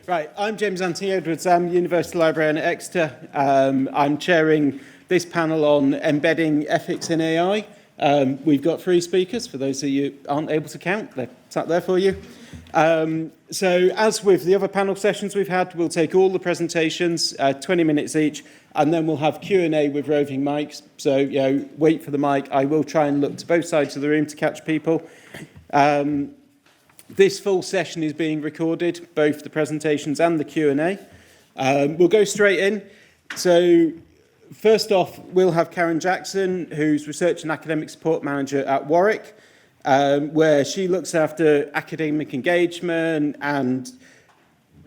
Right, I'm James Anthony Edwards. I'm University Librarian at Exeter. I'm chairing this panel on embedding ethics in AI. We've got 3 speakers. For those of you who aren't able to count, they're sat there for you. So as with the other panel sessions we've had, we'll take all the presentations, 20 minutes each, and then we'll have Q&A with roving mics. So, wait for the mic. I will try and look to both sides of the room to catch people. This full session is being recorded, both the presentations and the Q&A. We'll go straight in. So first off, we'll have Karen Jackson, who's Research and Academic Support Manager at Warwick, where she looks after academic engagement and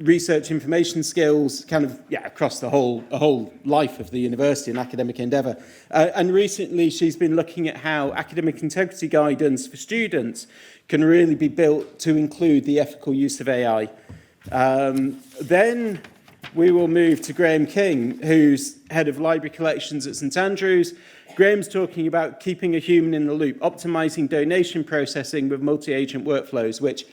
research information skills across the whole life of the university and academic endeavour. And recently she's been looking at how academic integrity guidance for students can really be built to include the ethical use of AI. Then we will move to Graeme King, who's Head of Library Collections at St Andrews. Graeme's talking about keeping a human in the loop, optimising donation processing with multi-agent workflows, which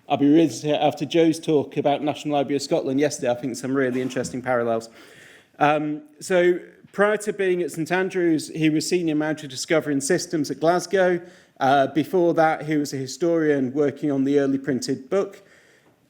I'll be reading after Joe's talk about National Library of Scotland yesterday. I think some really interesting parallels. So prior to being at St Andrews, he was Senior Manager Discovery and Systems at Glasgow. Before that, he was a historian working on the early printed book.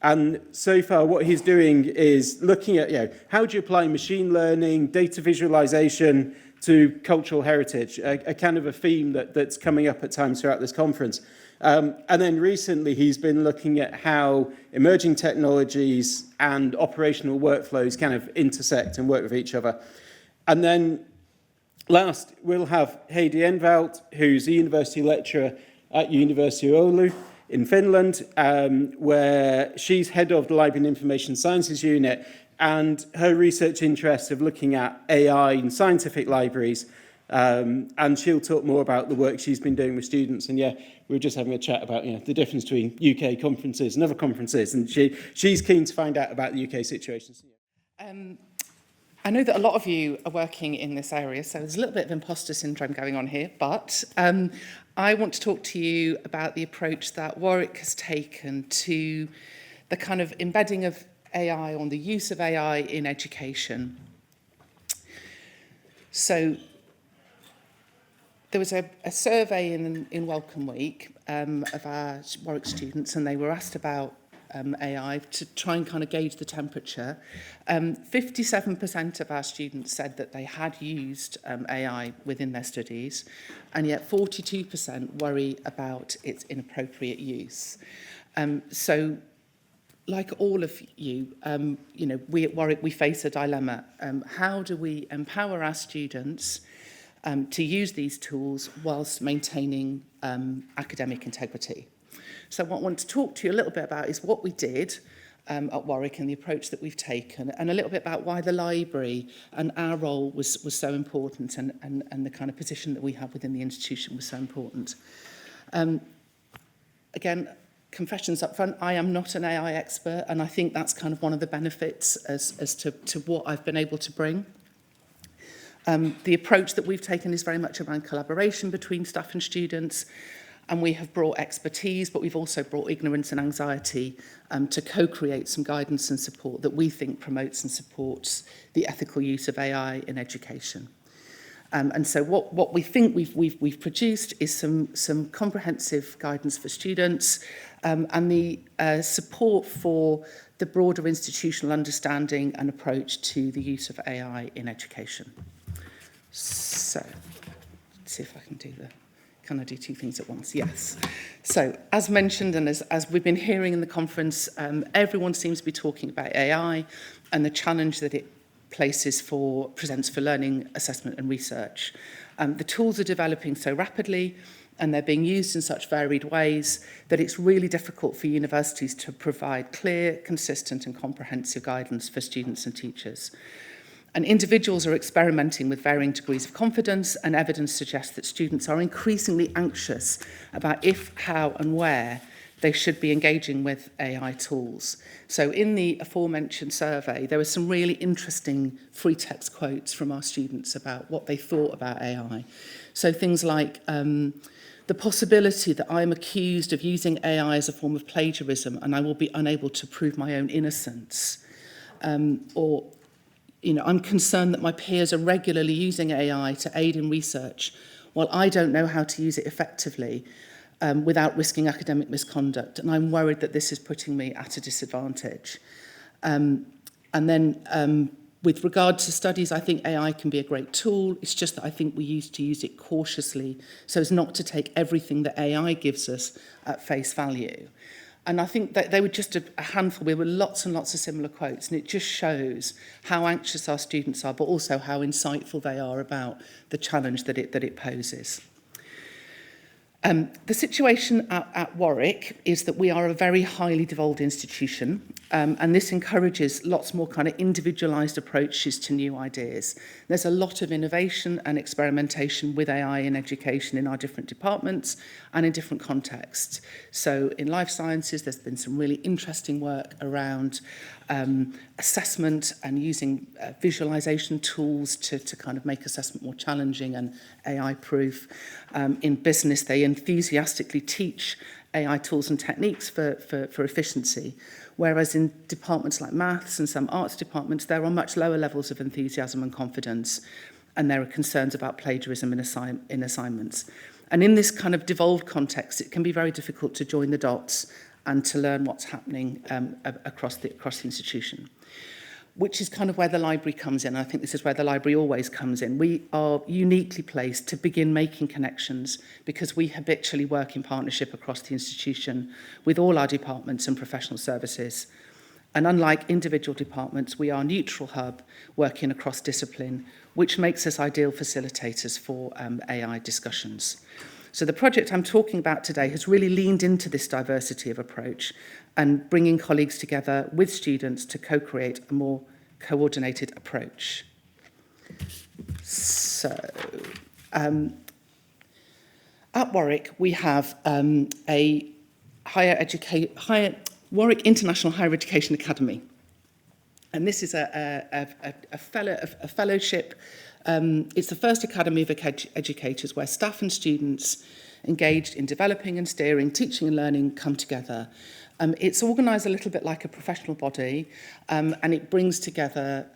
And so far, what he's doing is looking at, how do you apply machine learning, data visualization to cultural heritage, a kind of a theme that's coming up at times throughout this conference. And then recently, he's been looking at how emerging technologies and operational workflows kind of intersect and work with each other. And then last, we'll have Heidi Envalt, who's a university lecturer at University of Oulu in Finland, where she's head of the Library and Information Sciences unit, and her research interests of looking at AI in scientific libraries. And she'll talk more about the work she's been doing with students. And we were just having a chat about the difference between UK conferences and other conferences, and she's keen to find out about the UK situation. I know that a lot of you are working in this area, so there's a little bit of imposter syndrome going on here, but I want to talk to you about the approach that Warwick has taken to the kind of embedding of AI, on the use of AI in education. So there was a survey in Welcome Week of our Warwick students, and they were asked about AI to try and kind of gauge the temperature. 57% of our students said that they had used AI within their studies, and yet 42% worry about its inappropriate use. So, like all of you, we at Warwick, we face a dilemma. How do we empower our students to use these tools whilst maintaining academic integrity? So what I want to talk to you a little bit about is what we did at Warwick and the approach that we've taken, and a little bit about why the library and our role was so important, and the kind of position that we have within the institution was so important. Again, confessions up front, I am not an AI expert, and I think that's kind of one of the benefits as to what I've been able to bring. The approach that we've taken is very much around collaboration between staff and students, and we have brought expertise, but we've also brought ignorance and anxiety to co-create some guidance and support that we think promotes and supports the ethical use of AI in education. And so what we think we've produced is some comprehensive guidance for students, and the support for the broader institutional understanding and approach to the use of AI in education. So, let's see if I can do can I do 2 things at once? Yes. So, as mentioned, and as we've been hearing in the conference, everyone seems to be talking about AI and the challenge that it presents for learning, assessment and research. The tools are developing so rapidly, and they're being used in such varied ways that it's really difficult for universities to provide clear, consistent and comprehensive guidance for students and teachers. And individuals are experimenting with varying degrees of confidence, and evidence suggests that students are increasingly anxious about if, how and where they should be engaging with AI tools. So in the aforementioned survey, there were some really interesting free text quotes from our students about what they thought about AI. So things like the possibility that I'm accused of using AI as a form of plagiarism and I will be unable to prove my own innocence. or I'm concerned that my peers are regularly using AI to aid in research, while I don't know how to use it effectively without risking academic misconduct. And I'm worried that this is putting me at a disadvantage. And then with regard to studies, I think AI can be a great tool. It's just that I think we used to use it cautiously so as not to take everything that AI gives us at face value. And I think that they were just a handful. There were lots and lots of similar quotes, and it just shows how anxious our students are, but also how insightful they are about the challenge that it poses. The situation at Warwick is that we are a very highly devolved institution, and this encourages lots more kind of individualised approaches to new ideas. There's a lot of innovation and experimentation with AI in education in our different departments and in different contexts. So in life sciences, there's been some really interesting work around assessment and using visualization tools to kind of make assessment more challenging and AI-proof. In business, they enthusiastically teach AI tools and techniques for efficiency, whereas in departments like maths and some arts departments, there are much lower levels of enthusiasm and confidence, and there are concerns about plagiarism in assignments. And in this kind of devolved context, it can be very difficult to join the dots and to learn what's happening across the institution, which is kind of where the library comes in. I think this is where the library always comes in. We are uniquely placed to begin making connections because we habitually work in partnership across the institution with all our departments and professional services. And unlike individual departments, we are a neutral hub working across discipline, which makes us ideal facilitators for AI discussions. So the project I'm talking about today has really leaned into this diversity of approach and bringing colleagues together with students to co-create a more coordinated approach. So at Warwick, we have a Warwick International Higher Education Academy. And this is a fellowship. It's the first academy of educators where staff and students engaged in developing and steering teaching and learning come together. It's organised a little bit like a professional body, and it brings together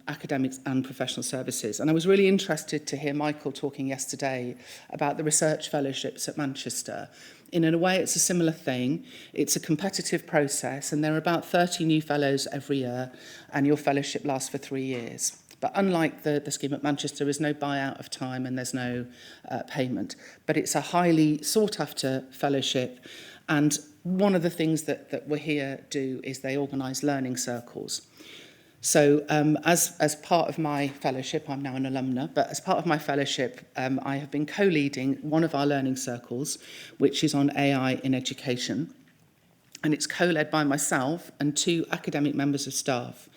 academics and professional services. And I was really interested to hear Michael talking yesterday about the research fellowships at Manchester. In a way, it's a similar thing. It's a competitive process, and there are about 30 new fellows every year, and your fellowship lasts for 3 years. But unlike the scheme at Manchester, there is no buyout of time and there's no payment. But it's a highly sought-after fellowship, and one of the things that we here do is they organise learning circles. So as part of my fellowship, I'm now an alumna, but as part of my fellowship, I have been co-leading one of our learning circles, which is on AI in education. And it's co-led by myself and 2 academic members of staff.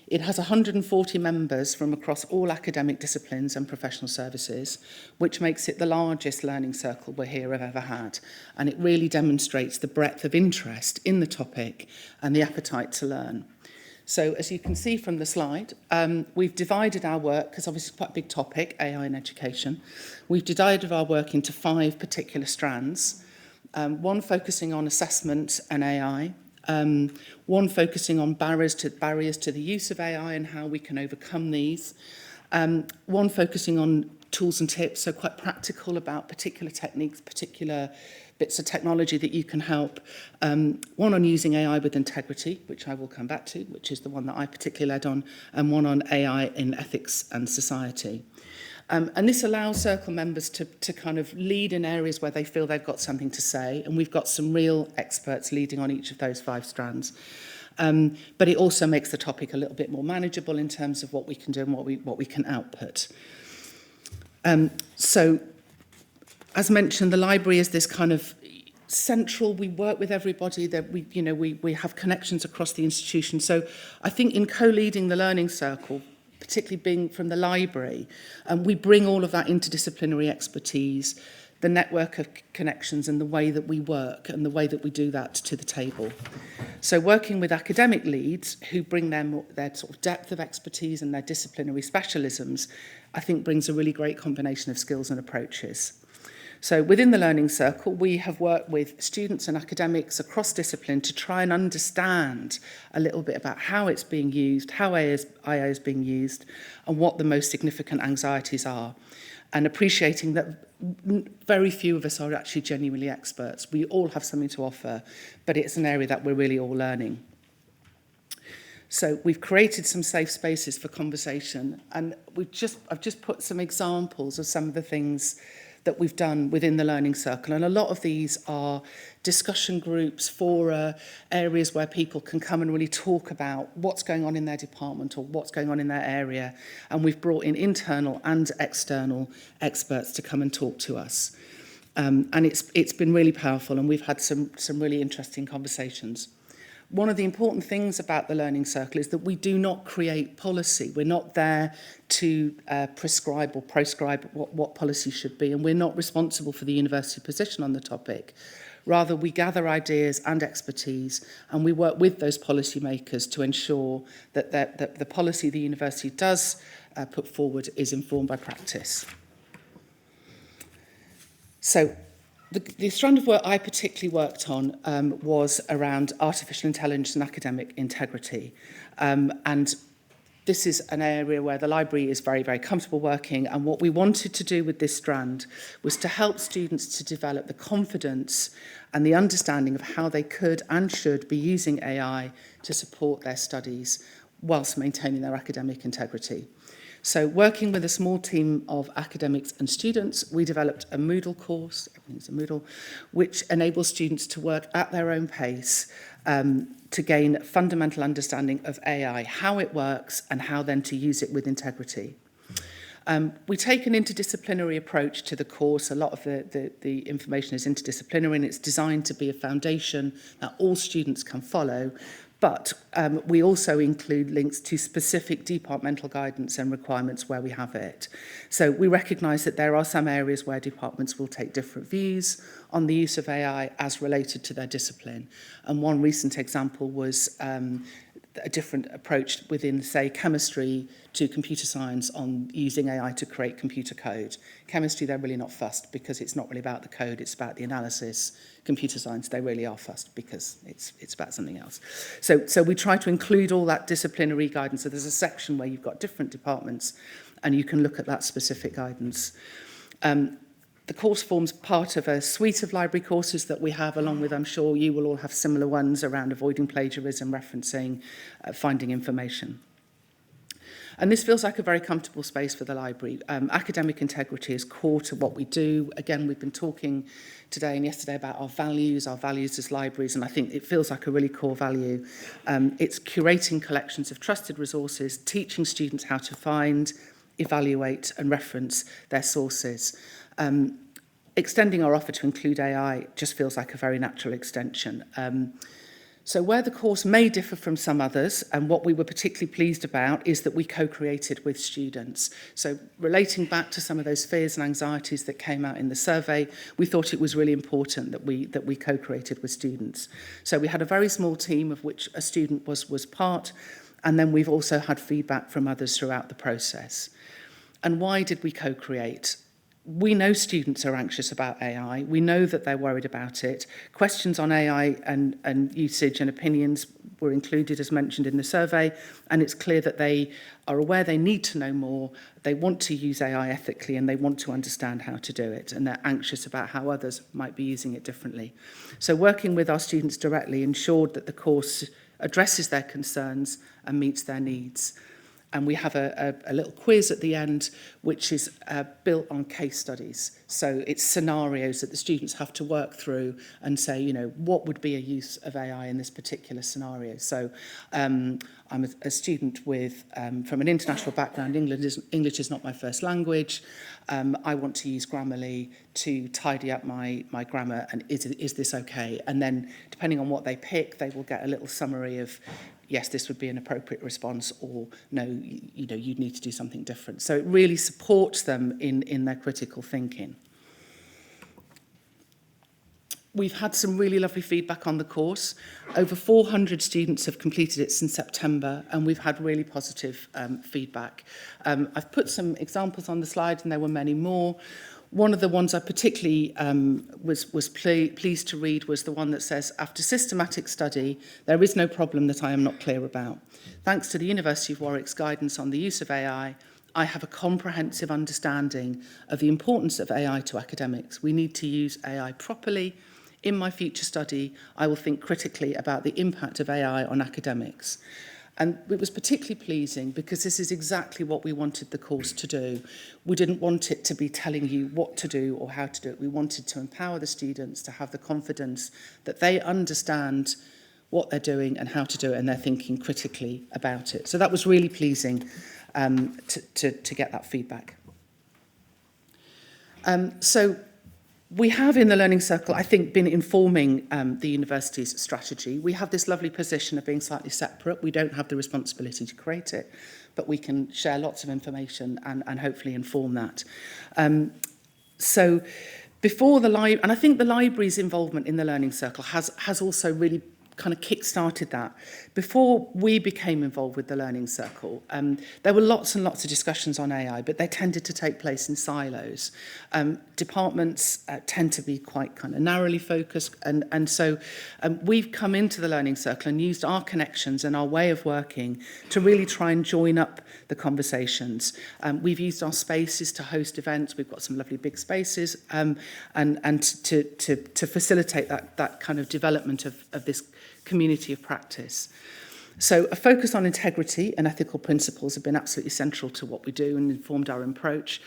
It has 140 members from across all academic disciplines and professional services, which makes it the largest learning circle we here have ever had. And it really demonstrates the breadth of interest in the topic and the appetite to learn. So as you can see from the slide, we've divided our work, because obviously it's quite a big topic, AI in education. We've divided our work into 5 particular strands, one focusing on assessment and AI, one focusing on barriers to the use of AI and how we can overcome these, one focusing on tools and tips, so quite practical about particular techniques, particular bits of technology that you can help, one on using AI with integrity, which I will come back to, which is the one that I particularly led on, and one on AI in ethics and society. And this allows circle members to kind of lead in areas where they feel they've got something to say, and we've got some real experts leading on each of those 5 strands. But it also makes the topic a little bit more manageable in terms of what we can do and what we can output. So, as mentioned, the library is this kind of central. We work with everybody. That we have connections across the institution. So, I think in co-leading the learning circle, particularly being from the library, we bring all of that interdisciplinary expertise, the network of connections and the way that we work and the way that we do that to the table. So working with academic leads who bring their sort of depth of expertise and their disciplinary specialisms, I think brings a really great combination of skills and approaches. So within the Learning Circle, we have worked with students and academics across discipline to try and understand a little bit about how it's being used, how AI is being used, and what the most significant anxieties are. And appreciating that very few of us are actually genuinely experts. We all have something to offer, but it's an area that we're really all learning. So we've created some safe spaces for conversation, and I've just put some examples of some of the things that we've done within the Learning Circle. And a lot of these are discussion groups, fora, areas where people can come and really talk about what's going on in their department or what's going on in their area. And we've brought in internal and external experts to come and talk to us. And it's been really powerful, and we've had some really interesting conversations. One of the important things about the Learning Circle is that we do not create policy. We're not there to prescribe or proscribe what policy should be, and we're not responsible for the university position on the topic. Rather, we gather ideas and expertise, and we work with those policymakers to ensure that the policy the university does put forward is informed by practice. So, the strand of work I particularly worked on was around artificial intelligence and academic integrity. And this is an area where the library is very, very comfortable working. And what we wanted to do with this strand was to help students to develop the confidence and the understanding of how they could and should be using AI to support their studies whilst maintaining their academic integrity. So working with a small team of academics and students, we developed a Moodle course, everything's a Moodle, which enables students to work at their own pace to gain fundamental understanding of AI, how it works, and how then to use it with integrity. We take an interdisciplinary approach to the course. A lot of the information is interdisciplinary, and it's designed to be a foundation that all students can follow. But we also include links to specific departmental guidance and requirements where we have it. So we recognise that there are some areas where departments will take different views on the use of AI as related to their discipline. And one recent example was a different approach within, say, chemistry to computer science on using AI to create computer code. Chemistry, they're really not fussed because it's not really about the code, it's about the analysis. Computer science, they really are fussed because it's about something else. So we try to include all that disciplinary guidance. So there's a section where you've got different departments and you can look at that specific guidance. The course forms part of a suite of library courses that we have, along with, I'm sure you will all have similar ones around avoiding plagiarism, referencing, finding information. And this feels like a very comfortable space for the library. Academic integrity is core to what we do. Again, we've been talking today and yesterday about our values as libraries, and I think it feels like a really core value. It's curating collections of trusted resources, teaching students how to find, evaluate and reference their sources. Extending our offer to include AI just feels like a very natural extension. So where the course may differ from some others, and what we were particularly pleased about, is that we co-created with students. So relating back to some of those fears and anxieties that came out in the survey, we thought it was really important that we co-created with students. So we had a very small team of which a student was part, and then we've also had feedback from others throughout the process. And why did we co-create? We know students are anxious about AI. We know that they're worried about it. Questions on AI and usage and opinions were included, as mentioned in the survey, and it's clear that they are aware they need to know more, they want to use AI ethically, and they want to understand how to do it, and they're anxious about how others might be using it differently. So working with our students directly ensured that the course addresses their concerns and meets their needs. And we have a little quiz at the end, which is built on case studies. So it's scenarios that the students have to work through and say, you know, what would be a use of AI in this particular scenario? So I'm a student with from an international background. English is not my first language. I want to use Grammarly to tidy up my grammar, and is this okay? And then, depending on what they pick, they will get a little summary of, yes, this would be an appropriate response, or no, you know, you'd need to do something different. So it really supports them in their critical thinking. We've had some really lovely feedback on the course. Over 400 students have completed it since September, and we've had really positive feedback. I've put some examples on the slide, and there were many more. One of the ones I particularly was pleased to read was the one that says, after systematic study, there is no problem that I am not clear about. Thanks to the University of Warwick's guidance on the use of AI, I have a comprehensive understanding of the importance of AI to academics. We need to use AI properly. In my future study, I will think critically about the impact of AI on academics. And it was particularly pleasing because this is exactly what we wanted the course to do. We didn't want it to be telling you what to do or how to do it. We wanted to empower the students to have the confidence that they understand what they're doing and how to do it, and they're thinking critically about it. So that was really pleasing to get that feedback. So we have in the Learning Circle, I think, been informing the university's strategy. We have this lovely position of being slightly separate. We don't have the responsibility to create it, but we can share lots of information and hopefully inform that. So before the library, and I think the library's involvement in the Learning Circle has also really kind of kick-started that. Before we became involved with the Learning Circle, there were lots and lots of discussions on AI, but they tended to take place in silos. Departments tend to be quite kind of narrowly focused, and so we've come into the Learning Circle and used our connections and our way of working to really try and join up the conversations. We've used our spaces to host events. We've got some lovely big spaces, and to facilitate that kind of development of this community of practice. So a focus on integrity and ethical principles have been absolutely central to what we do and informed our approach.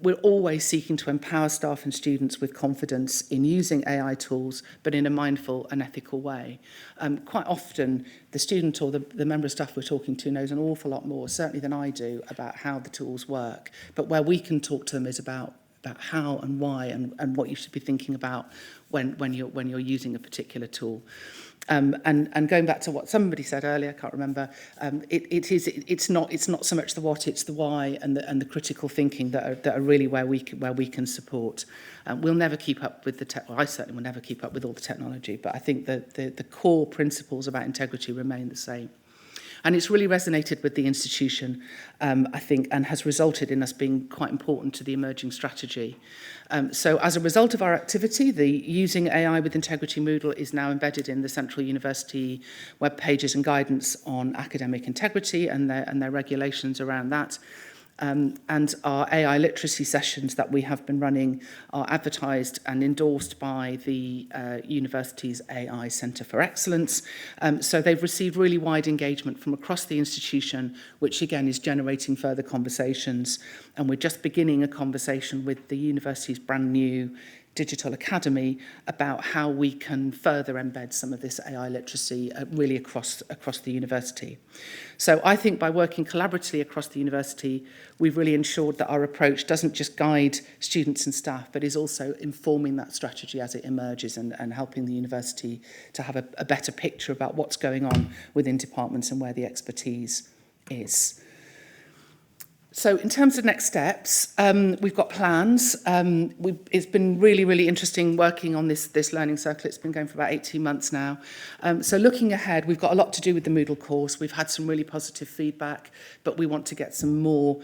We're always seeking to empower staff and students with confidence in using AI tools, but in a mindful and ethical way. Quite often, the student or the member of staff we're talking to knows an awful lot more, certainly than I do, about how the tools work. But where we can talk to them is about how and why and what you should be thinking about when you're using a particular tool. And going back to what somebody said earlier, I can't remember, it's not so much the what, it's the why and the critical thinking that are really where we can support. We'll never keep up with I certainly will never keep up with all the technology, but I think that the core principles about integrity remain the same. And it's really resonated with the institution, I think, and has resulted in us being quite important to the emerging strategy. So as a result of our activity, the Using AI with Integrity Moodle is now embedded in the Central University web pages and guidance on academic integrity and their regulations around that. And our AI literacy sessions that we have been running are advertised and endorsed by the university's AI Centre for Excellence. So they've received really wide engagement from across the institution, which again is generating further conversations. And we're just beginning a conversation with the university's brand new Digital Academy about how we can further embed some of this AI literacy really across the university. So I think by working collaboratively across the university, we've really ensured that our approach doesn't just guide students and staff, but is also informing that strategy as it emerges and helping the university to have a better picture about what's going on within departments and where the expertise is. So in terms of next steps, we've got plans. It's been really, really interesting working on this Learning Circle. It's been going for about 18 months now. So looking ahead, we've got a lot to do with the Moodle course. We've had some really positive feedback, but we want to get some more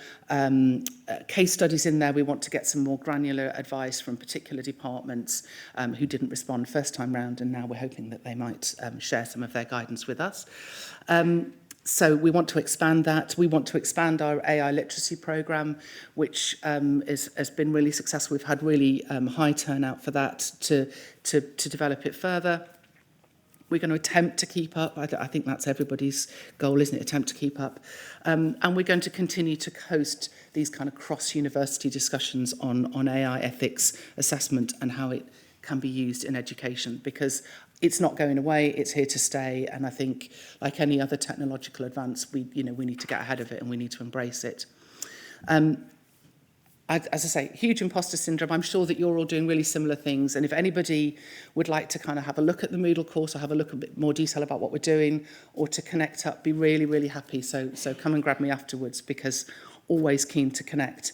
case studies in there. We want to get some more granular advice from particular departments who didn't respond first time round, and now we're hoping that they might share some of their guidance with us. So we want to expand that. We want to expand our AI literacy programme, which has been really successful. We've had really high turnout for that to develop it further. We're going to attempt to keep up. I think that's everybody's goal, isn't it? Attempt to keep up. And we're going to continue to host these kind of cross-university discussions on AI ethics assessment and how it can be used in education, because it's not going away, it's here to stay, and I think, like any other technological advance, we need to get ahead of it and we need to embrace it. As I say, huge imposter syndrome. I'm sure that you're all doing really similar things, and if anybody would like to kind of have a look at the Moodle course or have a look a bit more detail about what we're doing or to connect up, be really, really happy. So come and grab me afterwards, because always keen to connect.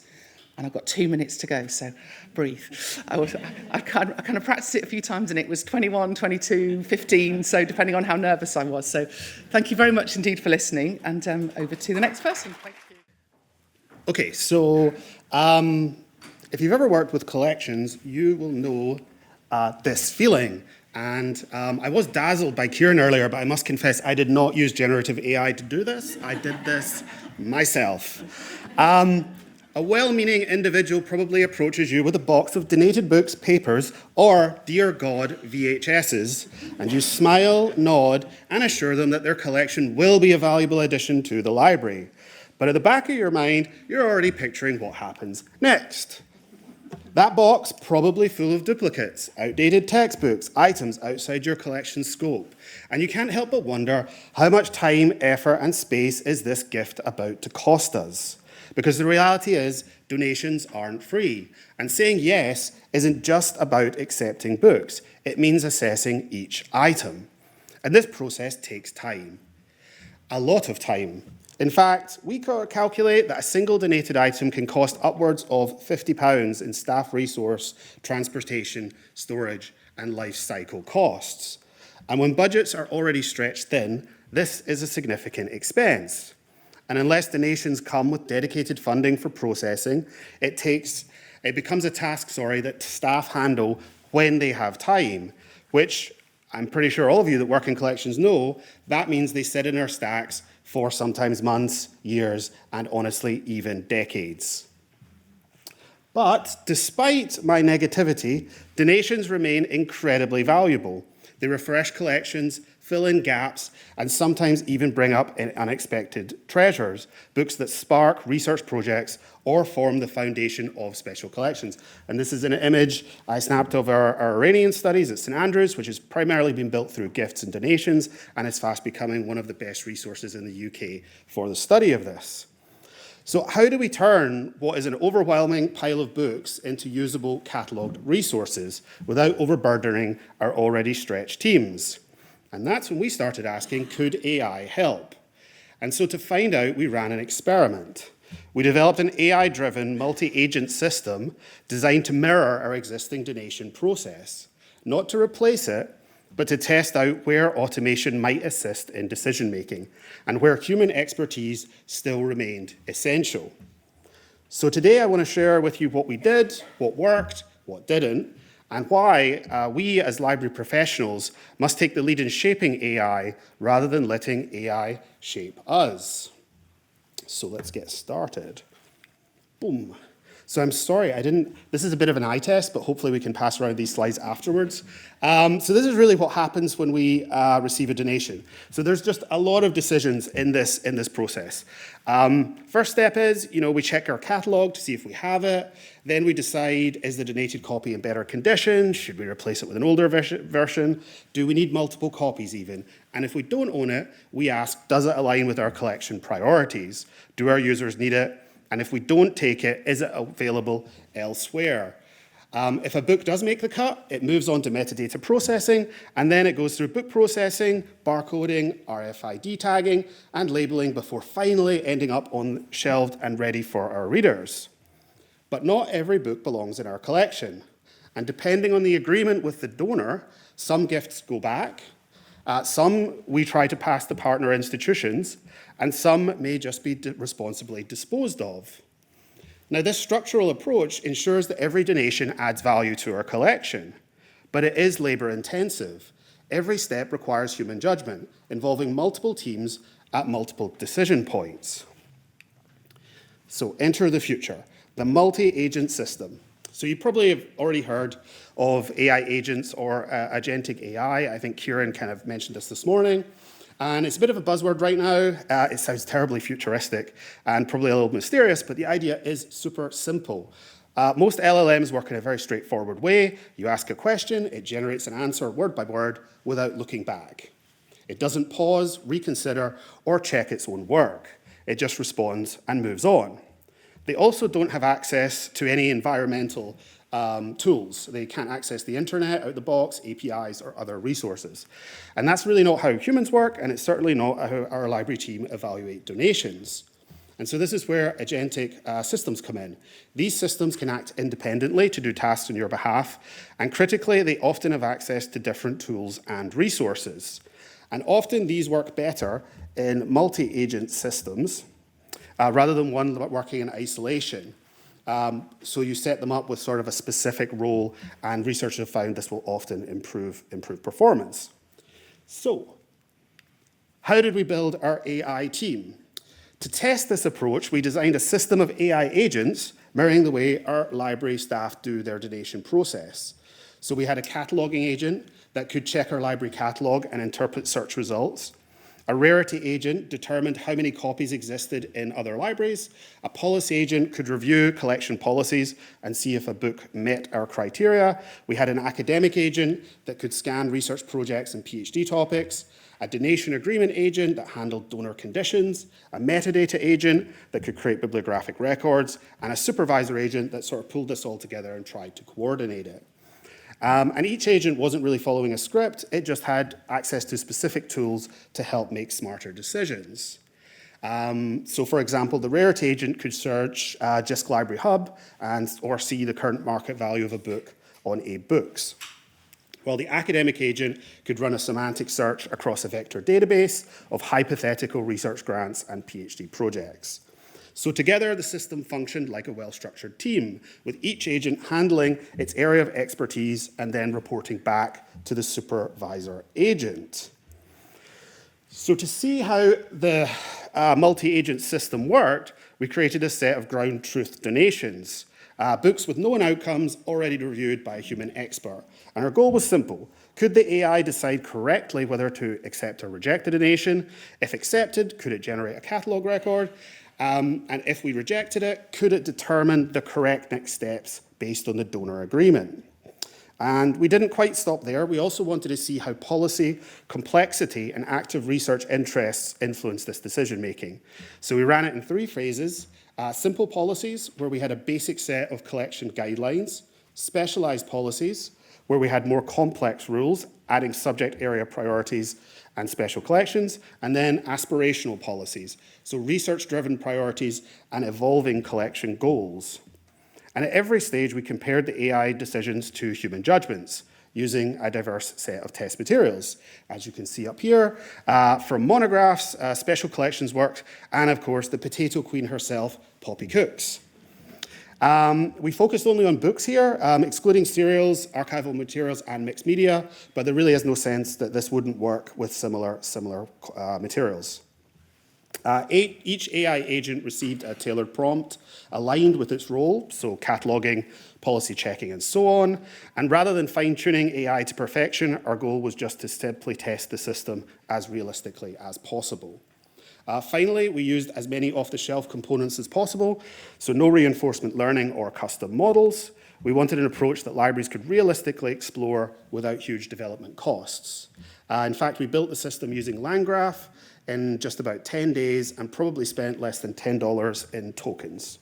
And I've got 2 minutes to go, so breathe. I kind of practiced it a few times, and it was 21, 22, 15, so depending on how nervous I was. So thank you very much indeed for listening, and over to the next person. Thank you. Okay, so if you've ever worked with collections, you will know this feeling. And I was dazzled by Kieran earlier, but I must confess I did not use generative AI to do this. I did this myself. A well-meaning individual probably approaches you with a box of donated books, papers, or, dear God, VHSs, and you smile, nod, and assure them that their collection will be a valuable addition to the library. But at the back of your mind, you're already picturing what happens next. That box probably full of duplicates, outdated textbooks, items outside your collection's scope. And you can't help but wonder how much time, effort, and space is this gift about to cost us? Because the reality is, donations aren't free. And saying yes isn't just about accepting books. It means assessing each item. And this process takes time. A lot of time. In fact, we calculate that a single donated item can cost upwards of £50 in staff resource, transportation, storage, and life cycle costs. And when budgets are already stretched thin, this is a significant expense. And unless donations come with dedicated funding for processing, it becomes a task, that staff handle when they have time, which I'm pretty sure all of you that work in collections know, that means they sit in their stacks for sometimes months, years, and honestly, even decades. But despite my negativity, donations remain incredibly valuable. They refresh collections, fill in gaps, and sometimes even bring up unexpected treasures, books that spark research projects or form the foundation of special collections. And this is an image I snapped of our Iranian studies at St Andrews, which has primarily been built through gifts and donations, and is fast becoming one of the best resources in the UK for the study of this. So how do we turn what is an overwhelming pile of books into usable catalogued resources without overburdening our already stretched teams? And that's when we started asking, could AI help? And so to find out, we ran an experiment. We developed an AI-driven multi-agent system designed to mirror our existing donation process, not to replace it, but to test out where automation might assist in decision-making and where human expertise still remained essential. So today I want to share with you what we did, what worked, what didn't, and why we as library professionals must take the lead in shaping AI rather than letting AI shape us. So let's get started. Boom. So I'm sorry, this is a bit of an eye test, but hopefully we can pass around these slides afterwards. So this is really what happens when we receive a donation. So there's just a lot of decisions in this process. First step is, we check our catalog to see if we have it. Then we decide, is the donated copy in better condition? Should we replace it with an older version? Do we need multiple copies even? And if we don't own it, we ask, does it align with our collection priorities? Do our users need it? And if we don't take it, is it available elsewhere? If a book does make the cut, it moves on to metadata processing, and then it goes through book processing, barcoding, RFID tagging, and labeling before finally ending up on shelved and ready for our readers. But not every book belongs in our collection. And depending on the agreement with the donor, some gifts go back, some we try to pass to partner institutions, and some may just be responsibly disposed of. Now, this structural approach ensures that every donation adds value to our collection, but it is labor-intensive. Every step requires human judgment, involving multiple teams at multiple decision points. So enter the future, the multi-agent system. So you probably have already heard of AI agents or agentic AI. I think Kieran kind of mentioned this morning. And it's a bit of a buzzword right now. It sounds terribly futuristic and probably a little mysterious, but the idea is super simple. Most LLMs work in a very straightforward way. You ask a question, it generates an answer word by word without looking back. It doesn't pause, reconsider, or check its own work. It just responds and moves on. They also don't have access to any environmental tools. They can't access the internet out the box, APIs, or other resources. And that's really not how humans work, and it's certainly not how our library team evaluate donations. And so this is where agentic systems come in. These systems can act independently to do tasks on your behalf, and critically, they often have access to different tools and resources. And often these work better in multi-agent systems rather than one working in isolation. So you set them up with sort of a specific role, and researchers have found this will often improve performance. So, how did we build our AI team? To test this approach, we designed a system of AI agents mirroring the way our library staff do their donation process. So we had a cataloging agent that could check our library catalog and interpret search results. A rarity agent determined how many copies existed in other libraries. A policy agent could review collection policies and see if a book met our criteria. We had an academic agent that could scan research projects and PhD topics. A donation agreement agent that handled donor conditions, a metadata agent that could create bibliographic records, and a supervisor agent that sort of pulled this all together and tried to coordinate it. And each agent wasn't really following a script, it just had access to specific tools to help make smarter decisions. So for example, the rarity agent could search JISC Library Hub or see the current market value of a book on AbeBooks. While the academic agent could run a semantic search across a vector database of hypothetical research grants and PhD projects. So together, the system functioned like a well-structured team, with each agent handling its area of expertise and then reporting back to the supervisor agent. So to see how the multi-agent system worked, we created a set of ground truth donations. Books with known outcomes already reviewed by a human expert. And our goal was simple. Could the AI decide correctly whether to accept or reject a donation? If accepted, could it generate a catalogue record? And if we rejected it, could it determine the correct next steps based on the donor agreement? And we didn't quite stop there. We also wanted to see how policy, complexity, and active research interests influence this decision-making. So we ran it in 3 phases. Simple policies, where we had a basic set of collection guidelines. Specialized policies, where we had more complex rules, adding subject area priorities and special collections. And then aspirational policies, so research-driven priorities and evolving collection goals. And at every stage, we compared the AI decisions to human judgments using a diverse set of test materials. As you can see up here, from monographs, special collections work, and of course, the potato queen herself, Poppy Cooks. We focused only on books here, excluding serials, archival materials, and mixed media, but there really is no sense that this wouldn't work with similar materials. Each AI agent received a tailored prompt aligned with its role, so cataloging, policy checking, and so on. And rather than fine-tuning AI to perfection, our goal was just to simply test the system as realistically as possible. Finally, we used as many off-the-shelf components as possible, so no reinforcement learning or custom models. We wanted an approach that libraries could realistically explore without huge development costs. In fact, we built the system using LangGraph in just about 10 days and probably spent less than $10 in tokens.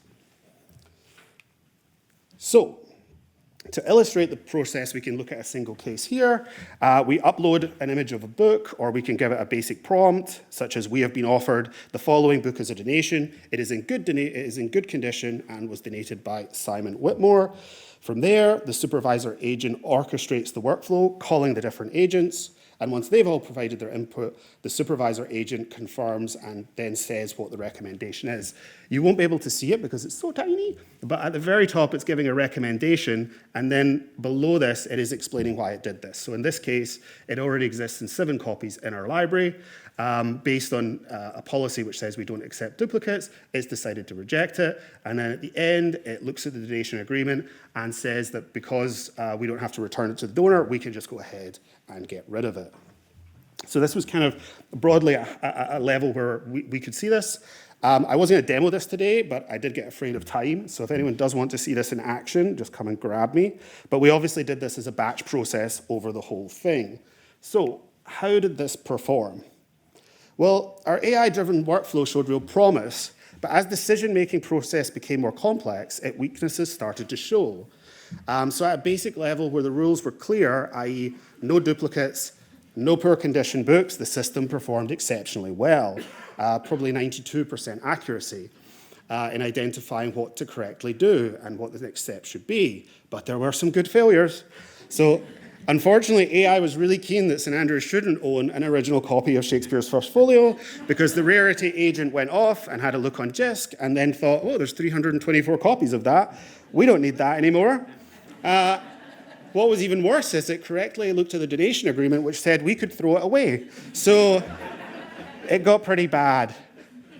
So, to illustrate the process, we can look at a single case here. We upload an image of a book, or we can give it a basic prompt, such as, we have been offered the following book as a donation. It is in good condition and was donated by Simon Whitmore. From there, the supervisor agent orchestrates the workflow, calling the different agents. And once they've all provided their input, the supervisor agent confirms and then says what the recommendation is. You won't be able to see it because it's so tiny, but at the very top, it's giving a recommendation, and then below this, it is explaining why it did this. So in this case, it already exists in 7 copies in our library. Based on a policy which says we don't accept duplicates, it's decided to reject it. And then at the end, it looks at the donation agreement and says that because we don't have to return it to the donor, we can just go ahead and get rid of it. So this was kind of broadly a level where we could see this. I wasn't going to demo this today, but I did get afraid of time. So if anyone does want to see this in action, just come and grab me. But we obviously did this as a batch process over the whole thing. So how did this perform? Well, our AI-driven workflow showed real promise, but as decision-making process became more complex, its weaknesses started to show. So at a basic level where the rules were clear, i.e. no duplicates, no poor condition books, the system performed exceptionally well, probably 92% accuracy in identifying what to correctly do and what the next step should be. But there were some good failures. So Unfortunately, AI was really keen that St Andrews shouldn't own an original copy of Shakespeare's First Folio because the rarity agent went off and had a look on JISC and then thought, oh, there's 324 copies of that. We don't need that anymore. What was even worse is it correctly looked at the donation agreement, which said we could throw it away. So it got pretty bad.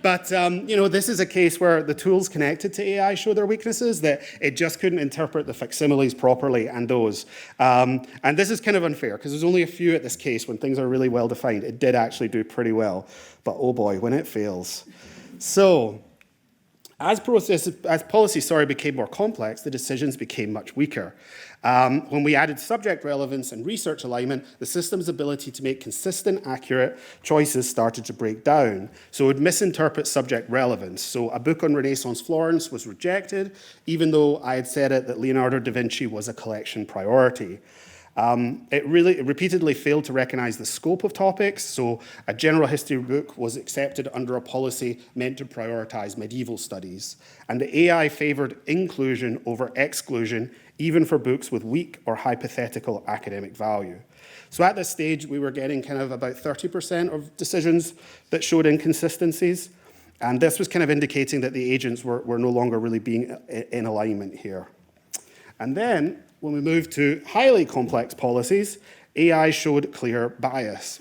But, this is a case where the tools connected to AI show their weaknesses, that it just couldn't interpret the facsimiles properly and those. And this is kind of unfair, because there's only a few at this case when things are really well defined. It did actually do pretty well. But oh boy, when it fails. So, as policy became more complex, the decisions became much weaker. When we added subject relevance and research alignment, the system's ability to make consistent, accurate choices started to break down. So it would misinterpret subject relevance. So a book on Renaissance Florence was rejected, even though I had said that Leonardo da Vinci was a collection priority. It repeatedly failed to recognize the scope of topics, so a general history book was accepted under a policy meant to prioritize medieval studies. And the AI favored inclusion over exclusion, even for books with weak or hypothetical academic value. So at this stage, we were getting kind of about 30% of decisions that showed inconsistencies, and this was kind of indicating that the agents were no longer really being in alignment here. And then, when we moved to highly complex policies, AI showed clear bias.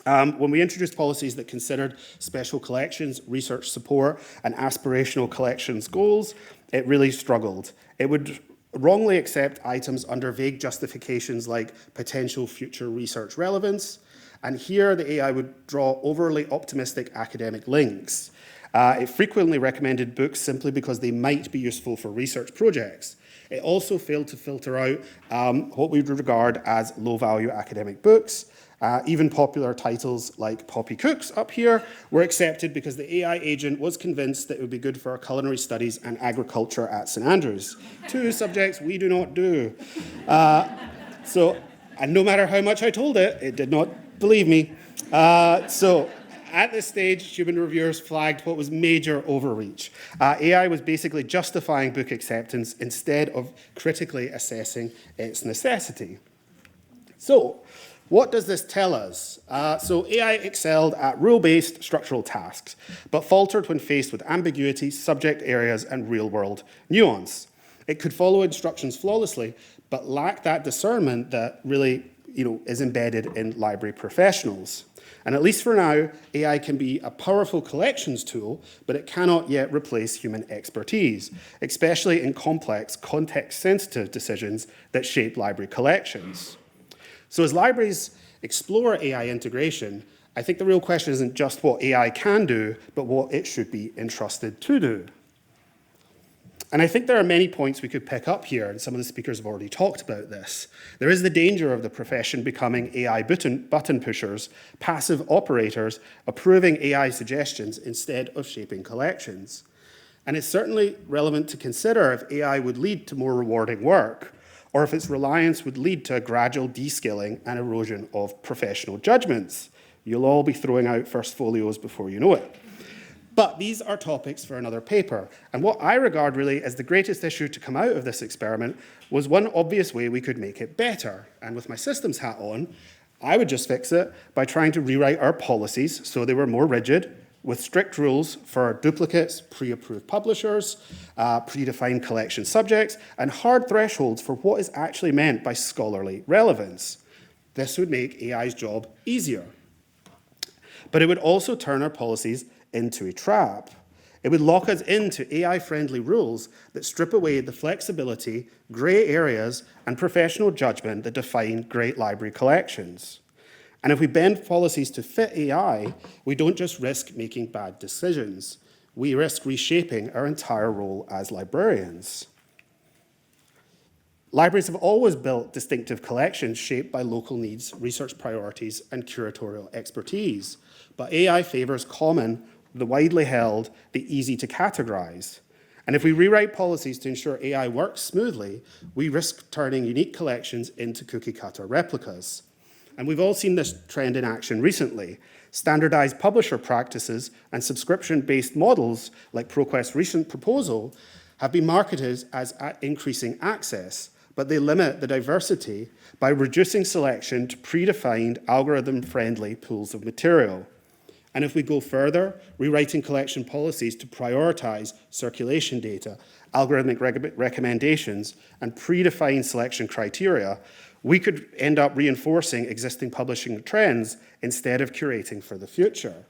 When we introduced policies that considered special collections, research support, and aspirational collections goals, it really struggled. It would wrongly accept items under vague justifications like potential future research relevance, and here the AI would draw overly optimistic academic links. It frequently recommended books simply because they might be useful for research projects. It also failed to filter out what we would regard as low-value academic books. Even popular titles like Poppy Cooks up here were accepted because the AI agent was convinced that it would be good for our culinary studies and agriculture at St Andrews. Two subjects we do not do. And no matter how much I told it, it did not believe me. At this stage, human reviewers flagged what was major overreach. AI was basically justifying book acceptance instead of critically assessing its necessity. So, what does this tell us? AI excelled at rule-based structural tasks, but faltered when faced with ambiguity, subject areas, and real-world nuance. It could follow instructions flawlessly, but lacked that discernment that really is embedded in library professionals. And at least for now, AI can be a powerful collections tool, but it cannot yet replace human expertise, especially in complex, context-sensitive decisions that shape library collections. So as libraries explore AI integration, I think the real question isn't just what AI can do, but what it should be entrusted to do. And I think there are many points we could pick up here, and some of the speakers have already talked about this. There is the danger of the profession becoming AI button pushers, passive operators, approving AI suggestions instead of shaping collections. And it's certainly relevant to consider if AI would lead to more rewarding work, or if its reliance would lead to a gradual descaling and erosion of professional judgments. You'll all be throwing out first folios before you know it. But these are topics for another paper. And what I regard really as the greatest issue to come out of this experiment was one obvious way we could make it better. And with my systems hat on, I would just fix it by trying to rewrite our policies so they were more rigid, with strict rules for duplicates, pre-approved publishers, predefined collection subjects, and hard thresholds for what is actually meant by scholarly relevance. This would make AI's job easier. But it would also turn our policies into a trap. It would lock us into AI-friendly rules that strip away the flexibility, grey areas, and professional judgment that define great library collections. And if we bend policies to fit AI, we don't just risk making bad decisions. We risk reshaping our entire role as librarians. Libraries have always built distinctive collections shaped by local needs, research priorities, and curatorial expertise. But AI favors common, the widely held, the easy to categorize. And if we rewrite policies to ensure AI works smoothly, we risk turning unique collections into cookie-cutter replicas. And we've all seen this trend in action recently. Standardized publisher practices and subscription-based models, like ProQuest's recent proposal, have been marketed as increasing access, but they limit the diversity by reducing selection to predefined algorithm-friendly pools of material. And if we go further, rewriting collection policies to prioritize circulation data, algorithmic recommendations, and predefined selection criteria, we could end up reinforcing existing publishing trends instead of curating for the future.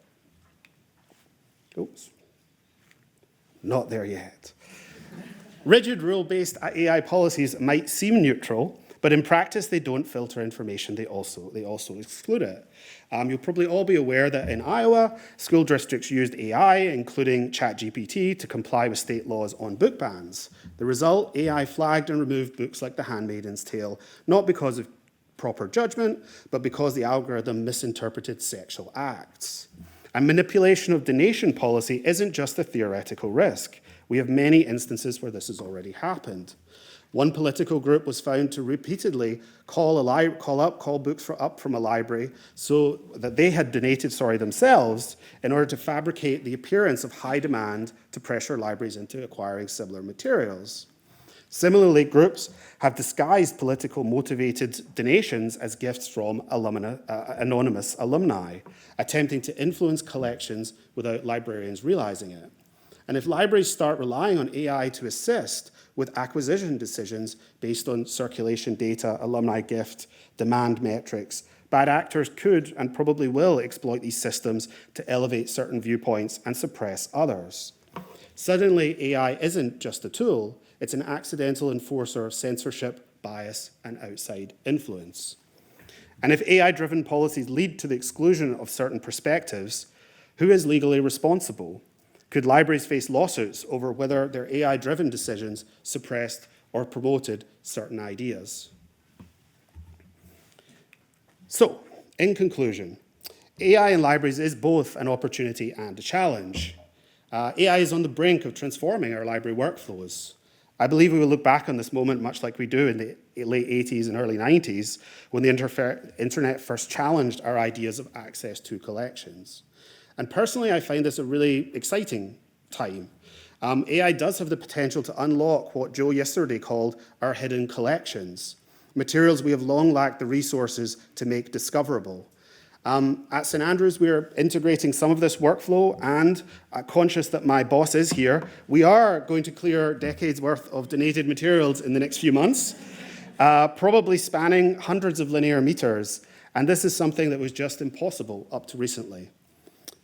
Oops. Not there yet. Rigid rule-based AI policies might seem neutral, but in practice, they don't filter information, they also exclude it. You'll probably all be aware that in Iowa, school districts used AI, including ChatGPT, to comply with state laws on book bans. The result, AI flagged and removed books like The Handmaid's Tale, not because of proper judgment, but because the algorithm misinterpreted sexual acts. And manipulation of donation policy isn't just a theoretical risk. We have many instances where this has already happened. One political group was found to repeatedly call books up from a library so that they had donated themselves in order to fabricate the appearance of high demand to pressure libraries into acquiring similar materials. Similarly, groups have disguised political motivated donations as gifts from anonymous alumni, attempting to influence collections without librarians realizing it. And if libraries start relying on AI to assist with acquisition decisions based on circulation data, alumni gift, demand metrics, bad actors could and probably will exploit these systems to elevate certain viewpoints and suppress others. Suddenly, AI isn't just a tool, it's an accidental enforcer of censorship, bias, and outside influence. And if AI-driven policies lead to the exclusion of certain perspectives, who is legally responsible? Could libraries face lawsuits over whether their AI-driven decisions suppressed or promoted certain ideas? So, in conclusion, AI in libraries is both an opportunity and a challenge. AI is on the brink of transforming our library workflows. I believe we will look back on this moment much like we do in the late 80s and early 90s when the internet first challenged our ideas of access to collections. And personally, I find this a really exciting time. AI does have the potential to unlock what Joe yesterday called our hidden collections, materials we have long lacked the resources to make discoverable. At St Andrews, we are integrating some of this workflow and, conscious that my boss is here, we are going to clear decades worth of donated materials in the next few months, probably spanning hundreds of linear meters. And this is something that was just impossible up to recently.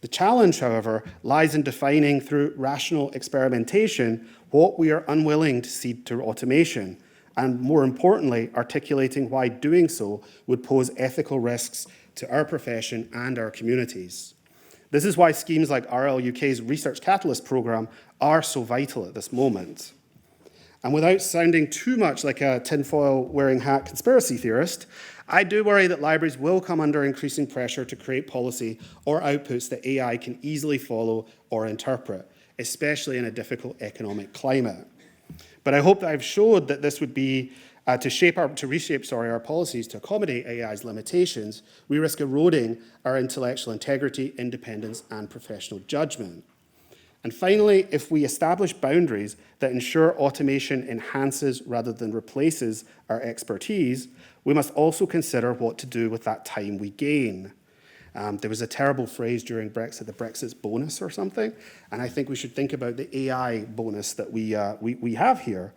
The challenge, however, lies in defining through rational experimentation what we are unwilling to cede to automation, and more importantly, articulating why doing so would pose ethical risks to our profession and our communities. This is why schemes like RLUK's Research Catalyst program are so vital at this moment. And without sounding too much like a tinfoil-wearing hat conspiracy theorist, I do worry that libraries will come under increasing pressure to create policy or outputs that AI can easily follow or interpret, especially in a difficult economic climate. But I hope that I've showed that this would be to reshape our policies to accommodate AI's limitations. We risk eroding our intellectual integrity, independence, and professional judgment. And finally, if we establish boundaries that ensure automation enhances rather than replaces our expertise, we must also consider what to do with that time we gain. There was a terrible phrase during Brexit, the Brexit bonus or something, and I think we should think about the AI bonus that we have here.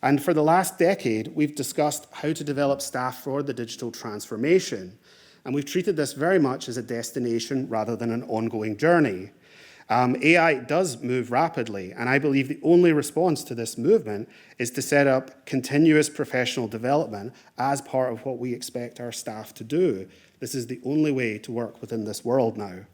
And for the last decade, we've discussed how to develop staff for the digital transformation, and we've treated this very much as a destination rather than an ongoing journey. AI does move rapidly, and I believe the only response to this movement is to set up continuous professional development as part of what we expect our staff to do. This is the only way to work within this world now.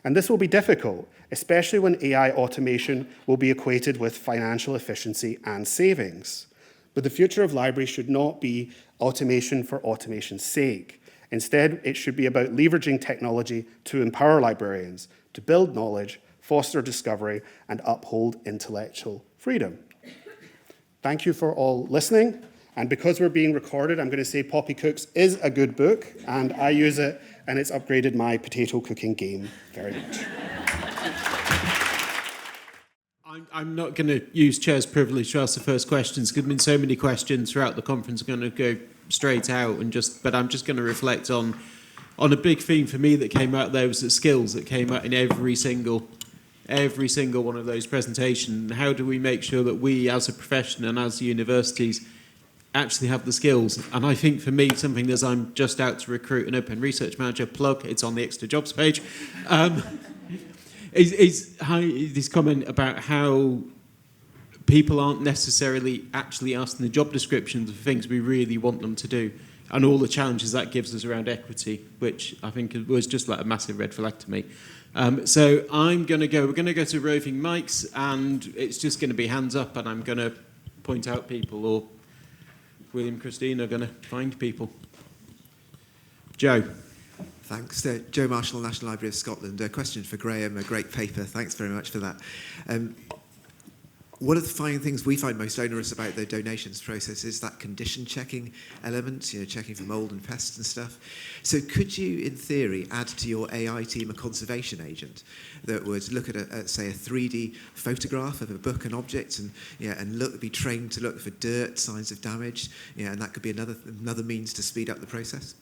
And this will be difficult, especially when AI automation will be equated with financial efficiency and savings. But the future of libraries should not be automation for automation's sake. Instead, it should be about leveraging technology to empower librarians, to build knowledge, foster discovery, and uphold intellectual freedom. Thank you for all listening. And because we're being recorded, I'm going to say Poppy Cooks is a good book, and I use it, and it's upgraded my potato cooking game very much. I'm not going to use chair's privilege to ask the first questions, because there have been so many questions throughout the conference. I'm going to go straight out but I'm just going to reflect on a big theme for me that came out there was the skills that came out in every single one of those presentations. How do we make sure that we as a profession and as universities actually have the skills? And I think for me, something that I'm just out to recruit an open research manager, plug, it's on the extra jobs page, is this comment about how people aren't necessarily actually asking the job descriptions of things we really want them to do, and all the challenges that gives us around equity, which I think was just like a massive red flag to me. So we're going to go to roving mics, and it's just going to be hands up, and I'm going to point out people, or William and Christine are going to find people. Joe. Thanks. Joe Marshall, National Library of Scotland. A question for Graeme, a great paper. Thanks very much for that. One of the fine things we find most onerous about the donations process is that condition checking element, checking for mould and pests and stuff. So could you, in theory, add to your AI team a conservation agent that would look at say, a 3D photograph of a book and object, and be trained to look for dirt, signs of damage, and that could be another means to speed up the process?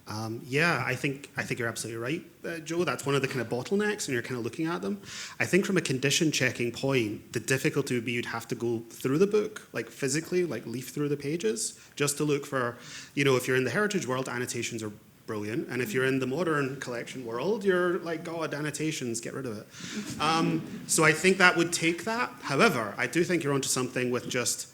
I think you're absolutely right, Joe. That's one of the kind of bottlenecks, and you're kind of looking at them. I think from a condition checking point, the difficulty would be you'd have to go through the book, like physically, like leaf through the pages, just to look for, if you're in the heritage world, annotations are brilliant, and if you're in the modern collection world, you're like, God, annotations, get rid of it. So I think that would take that. However, I do think you're onto something with just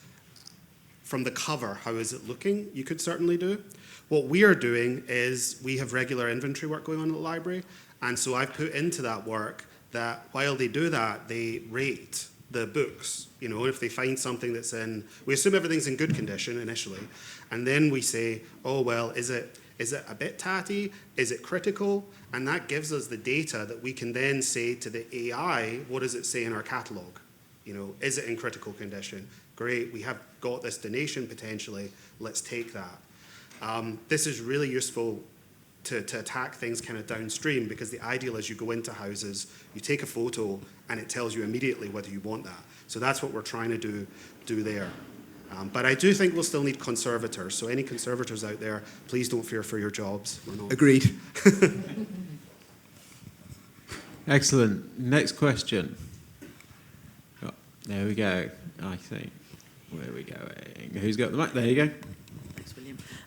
from the cover, how is it looking? You could certainly do. What we are doing is we have regular inventory work going on at the library, and so I've put into that work that while they do that, they rate the books. If they find something that's we assume everything's in good condition initially, and then we say, oh, well, is it a bit tatty? Is it critical? And that gives us the data that we can then say to the AI, what does it say in our catalogue? Is it in critical condition? Great, we have got this donation potentially, let's take that. This is really useful to attack things kind of downstream, because the ideal is you go into houses, you take a photo, and it tells you immediately whether you want that. So that's what we're trying to do there. But I do think we'll still need conservators. So any conservators out there, please don't fear for your jobs. We're not. Agreed. Excellent. Next question. Oh, there we go, I think. Where are we going? Who's got the mic? There you go.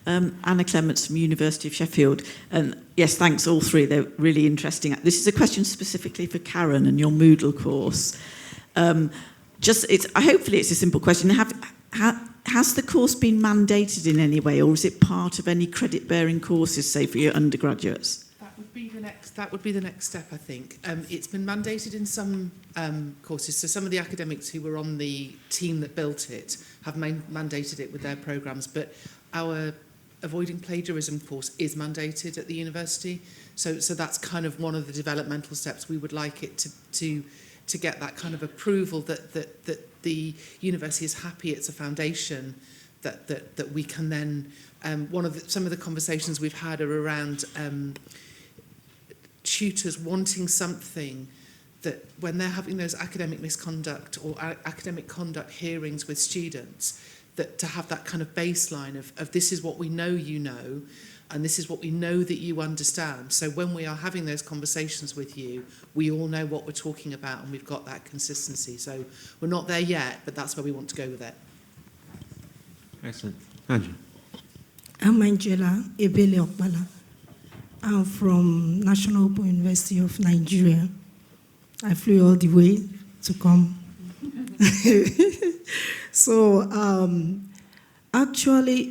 Anna Clements from University of Sheffield. And yes, thanks all three. They're really interesting. This is a question specifically for Karen and your Moodle course. Hopefully it's a simple question. Has the course been mandated in any way, or is it part of any credit-bearing courses, say for your undergraduates? That would be the next step, I think. It's been mandated in some courses. So some of the academics who were on the team that built it have mandated it with their programmes. But our avoiding plagiarism course is mandated at the university. So that's kind of one of the developmental steps. We would like it to get that kind of approval that the university is happy it's a foundation that we can then. Some of the conversations we've had are around tutors wanting something that when they're having those academic misconduct or academic conduct hearings with students, that to have that kind of baseline of this is what we know you know, and this is what we know that you understand. So when we are having those conversations with you, we all know what we're talking about, and we've got that consistency. So we're not there yet, but that's where we want to go with it. Excellent. Angela. I'm Angela Ebele Okpala. I'm from National Open University of Nigeria. I flew all the way to come. So actually,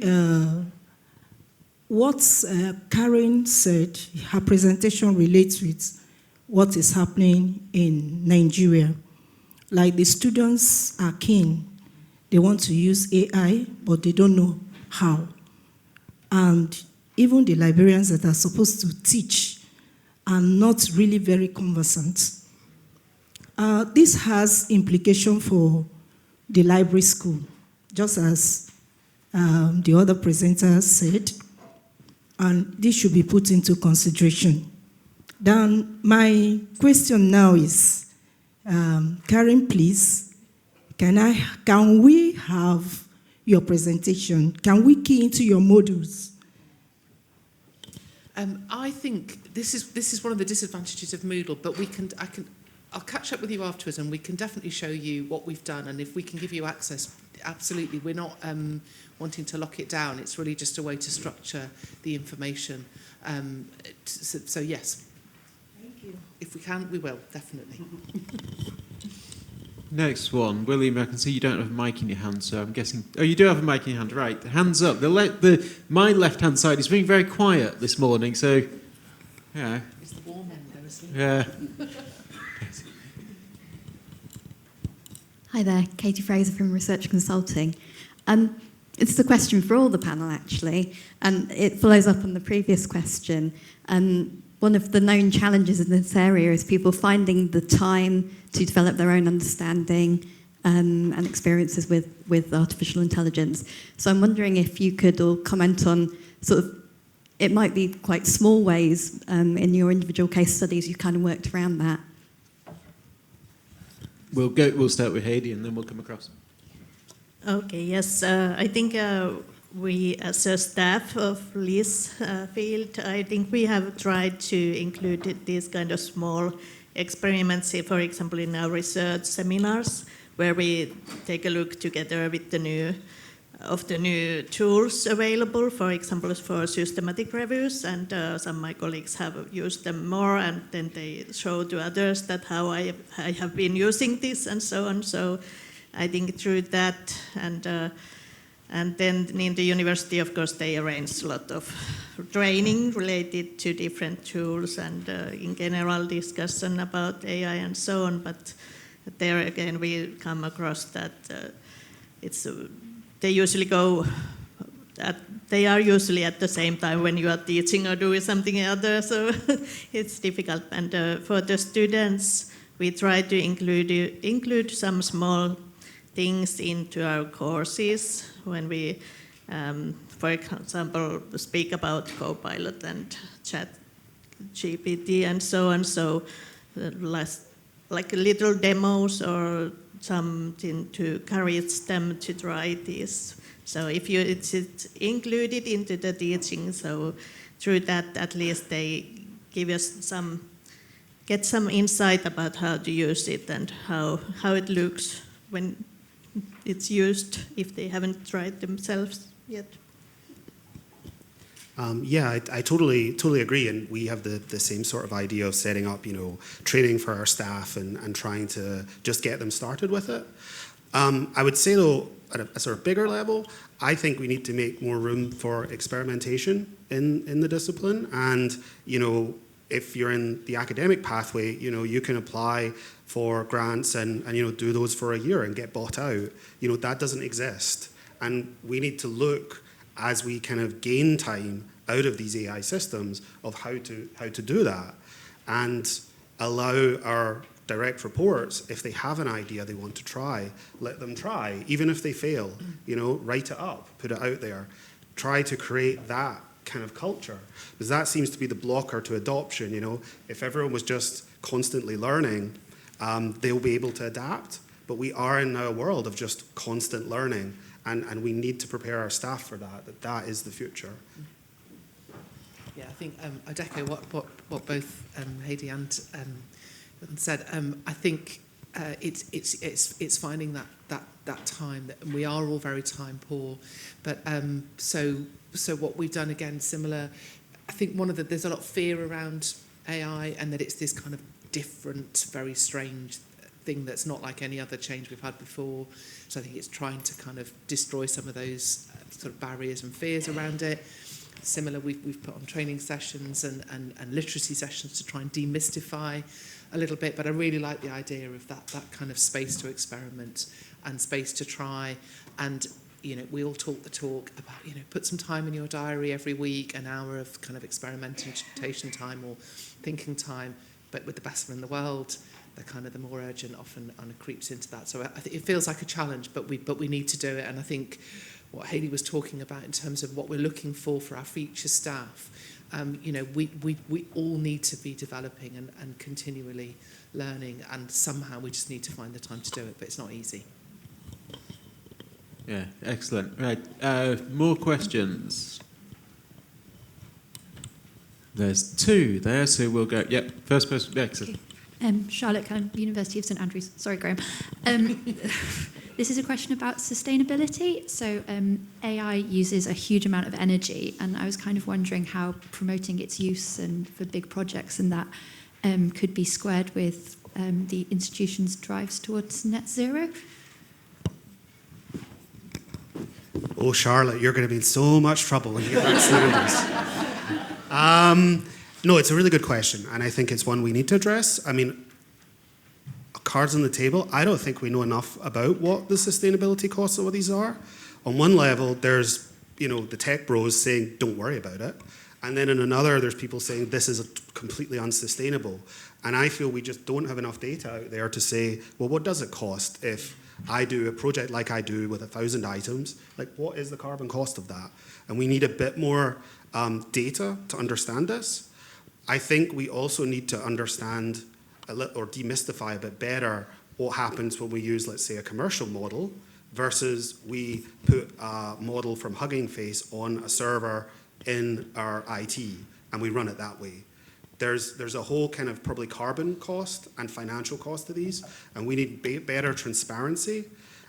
what Karen said, her presentation relates with what is happening in Nigeria. Like the students are keen. They want to use AI, but they don't know how. And even the librarians that are supposed to teach are not really very conversant. This has implication for the library school, just as the other presenters said, and this should be put into consideration. Then my question now is, Karen, please, can we have your presentation? Can we key into your modules? I think this is one of the disadvantages of Moodle, but I'll catch up with you afterwards, and we can definitely show you what we've done, and if we can give you access, absolutely. We're not wanting to lock it down. It's really just a way to structure the information. So yes. Thank you. If we can, we will, definitely. Next one, William, I can see you don't have a mic in your hand, so I'm guessing... Oh, you do have a mic in your hand, right. Hands up. My left-hand side is being very quiet this morning, so... Yeah. It's the warm end, though, isn't it? Yeah. Hi there, Katie Fraser from Research Consulting. It's a question for all the panel, actually, and it follows up on the previous question. One of the known challenges in this area is people finding the time to develop their own understanding and experiences with artificial intelligence. So I'm wondering if you could all comment on sort of, it might be quite small ways in your individual case studies you kind of worked around that. We'll start with Heidi and then we'll come across. Okay, yes, I think we, as a staff of this field, I think we have tried to include these kind of small experiments, say, for example, in our research seminars, where we take a look together with the new tools available, for example, for systematic reviews, and some of my colleagues have used them more, and then they show to others that how I have been using this and so on. So I think through that, and then in the university, of course, they arrange a lot of training related to different tools and in general discussion about AI and so on. But there again, we come across that they usually they are usually at the same time when you are teaching or doing something other, so it's difficult. And for the students, we try to include some small things into our courses when we, for example, speak about Copilot and Chat GPT and so on. So like little demos or something to encourage them to try this. So if it's included into the teaching, so through that at least they give us get some insight about how to use it and how it looks when it's used, if they haven't tried themselves yet. Yeah, I totally agree, and we have the same sort of idea of setting up, training for our staff and trying to just get them started with it. I would say though, at a sort of bigger level, I think we need to make more room for experimentation in the discipline, and if you're in the academic pathway, you can apply for grants and do those for a year and get bought out. That doesn't exist, and we need to look as we kind of gain time out of these AI systems of how to do that, and allow our direct reports, if they have an idea they want to try, let them try, even if they fail. Write it up, put it out there, try to create that kind of culture, because that seems to be the blocker to adoption. If everyone was just constantly learning, they'll be able to adapt, but we are in now a world of just constant learning, and we need to prepare our staff for that is the future. Yeah, I think I'd echo what both Heidi and said. I think it's finding that time, that we are all very time poor, but so what we've done, again, similar. I think there's a lot of fear around AI, and that it's this kind of different, very strange thing that's not like any other change we've had before. So I think it's trying to kind of destroy some of those sort of barriers and fears around it. Similar, we've put on training sessions and literacy sessions to try and demystify a little bit, but I really like the idea of that kind of space to experiment and space to try. And we all talk the talk about, put some time in your diary every week, an hour of kind of experimentation time or thinking time, but with the best one in the world, the kind of the more urgent often creeps into that. So I think it feels like a challenge, but we need to do it. And I think what Hayley was talking about in terms of what we're looking for our future staff, you know, we all need to be developing and continually learning, and somehow we just need to find the time to do it, but it's not easy. Yeah, excellent. Right, more questions? There's two there, so we'll go. Yep, first person. Yeah, okay. Charlotte Cohn, University of St Andrews. Sorry, Graeme. This is a question about sustainability. So AI uses a huge amount of energy, and I was kind of wondering how promoting its use and for big projects and that could be squared with the institution's drives towards net zero. Oh, Charlotte, you're going to be in so much trouble when you get back to this. No, it's a really good question, and I think it's one we need to address. I mean, cards on the table, I don't think we know enough about what the sustainability costs of these are. On one level, there's, you know, the tech bros saying, don't worry about it. And then in another, there's people saying this is completely unsustainable. And I feel we just don't have enough data out there to say, well, what does it cost if I do a project like I do with 1,000 items? Like, what is the carbon cost of that? And we need a bit more data to understand this. I think we also need to understand or demystify a bit better what happens when we use, let's say, a commercial model versus we put a model from Hugging Face on a server in our IT and we run it that way. There's a whole kind of probably carbon cost and financial cost to these, and we need better transparency.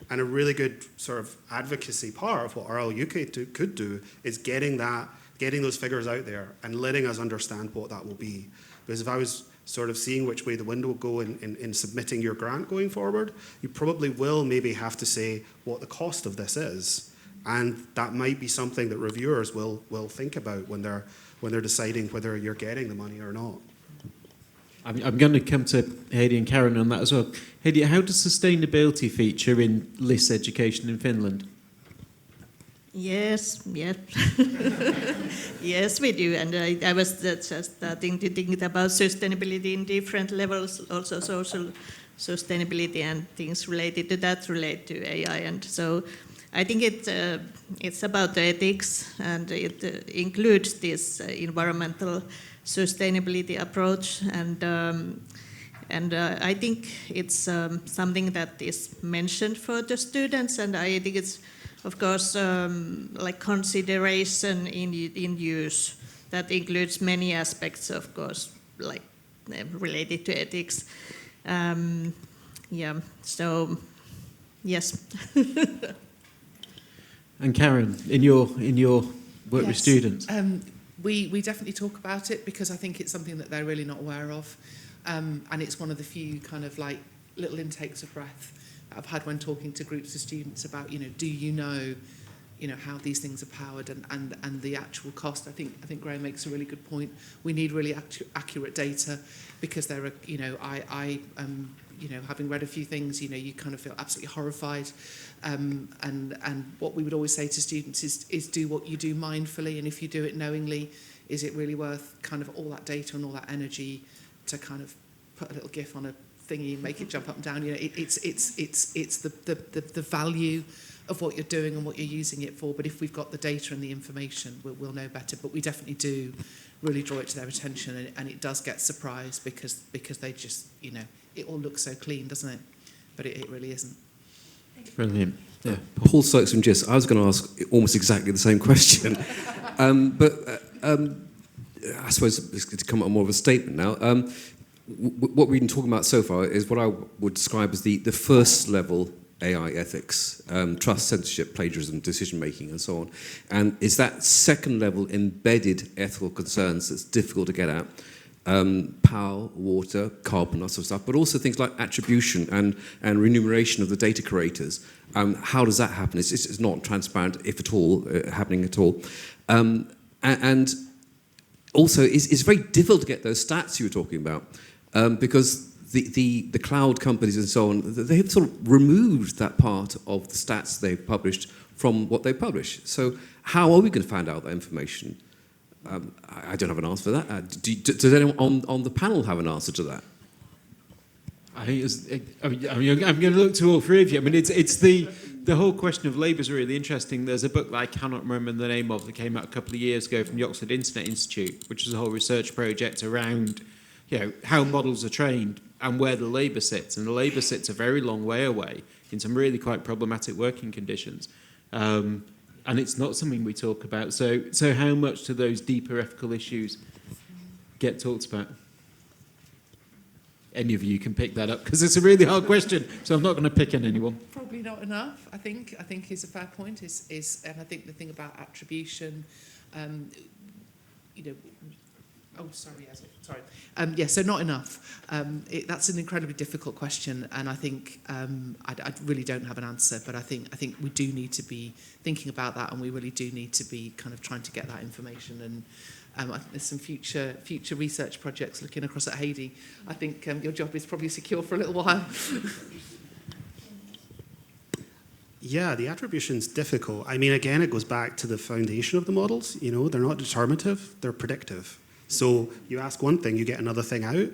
And a really good sort of advocacy part of what RLUK could do is getting those figures out there and letting us understand what that will be. Because if I was sort of seeing which way the wind will go in submitting your grant going forward, you probably will maybe have to say what the cost of this is. And that might be something that reviewers will think about when they're deciding whether you're getting the money or not. I'm going to come to Heidi and Karen on that as well. Heidi, how does sustainability feature in LIS education in Finland? Yes. Yes, we do. And I was just starting to think about sustainability in different levels, also social sustainability and things related to that relate to AI. And so I think it's about the ethics, and it includes this environmental sustainability approach. And I think it's something that is mentioned for the students, and I think it's, of course, like consideration in use that includes many aspects, of course, like related to ethics. Yeah. So, yes. And Karen, in your work with Yes. students, we definitely talk about it because I think it's something that they're really not aware of, and it's one of the few kind of like little intakes of breath I've had when talking to groups of students about, you know, do you know how these things are powered and the actual cost. I think Graeme makes a really good point. We need really accurate data because there are, you know, I having read a few things, you know, you kind of feel absolutely horrified. And what we would always say to students is do what you do mindfully, and if you do it knowingly, is it really worth kind of all that data and all that energy to kind of put a little GIF on a thingy and make it jump up and down? You know, it's the value of what you're doing and what you're using it for. But if we've got the data and the information, we'll know better. But we definitely do really draw it to their attention, and it does get surprised because they just, you know, it all looks so clean, doesn't it? But it really isn't. brilliant. Yeah. Paul Sykes from GIS. I was going to ask almost exactly the same question, but I suppose it's to come up more of a statement now. What we've been talking about so far is what I would describe as the first level AI ethics, trust, censorship, plagiarism, decision-making, and so on. And it's that second level embedded ethical concerns that's difficult to get at. Power, water, carbon, that sort of stuff, but also things like attribution and remuneration of the data creators. How does that happen? It's not transparent, if at all, happening at all. And also, it's very difficult to get those stats you were talking about, because the cloud companies and so on, they've sort of removed that part of the stats they've published from what they publish. So how are we going to find out that information? I don't have an answer for that. Does anyone on the panel have an answer to that? I think I'm going to look to all three of you. I mean, it's the whole question of labour is really interesting. There's a book that I cannot remember the name of that came out a couple of years ago from the Oxford Internet Institute, which is a whole research project around, how models are trained and where the labour sits. And the labour sits a very long way away in some really quite problematic working conditions. And it's not something we talk about. So how much do those deeper ethical issues get talked about? Any of you can pick that up, because it's a really hard question, so I'm not going to pick on anyone. Probably not enough. I think is a fair point. Is and I think the thing about attribution, Oh, sorry. Sorry. So not enough. That's an incredibly difficult question, and I think I really don't have an answer. But I think we do need to be thinking about that, and we really do need to be kind of trying to get that information. And I think there's some future research projects looking across at Haiti. I think your job is probably secure for a little while. Yeah, the attribution's difficult. I mean, again, it goes back to the foundation of the models. They're not determinative, they're predictive. So you ask one thing, you get another thing out.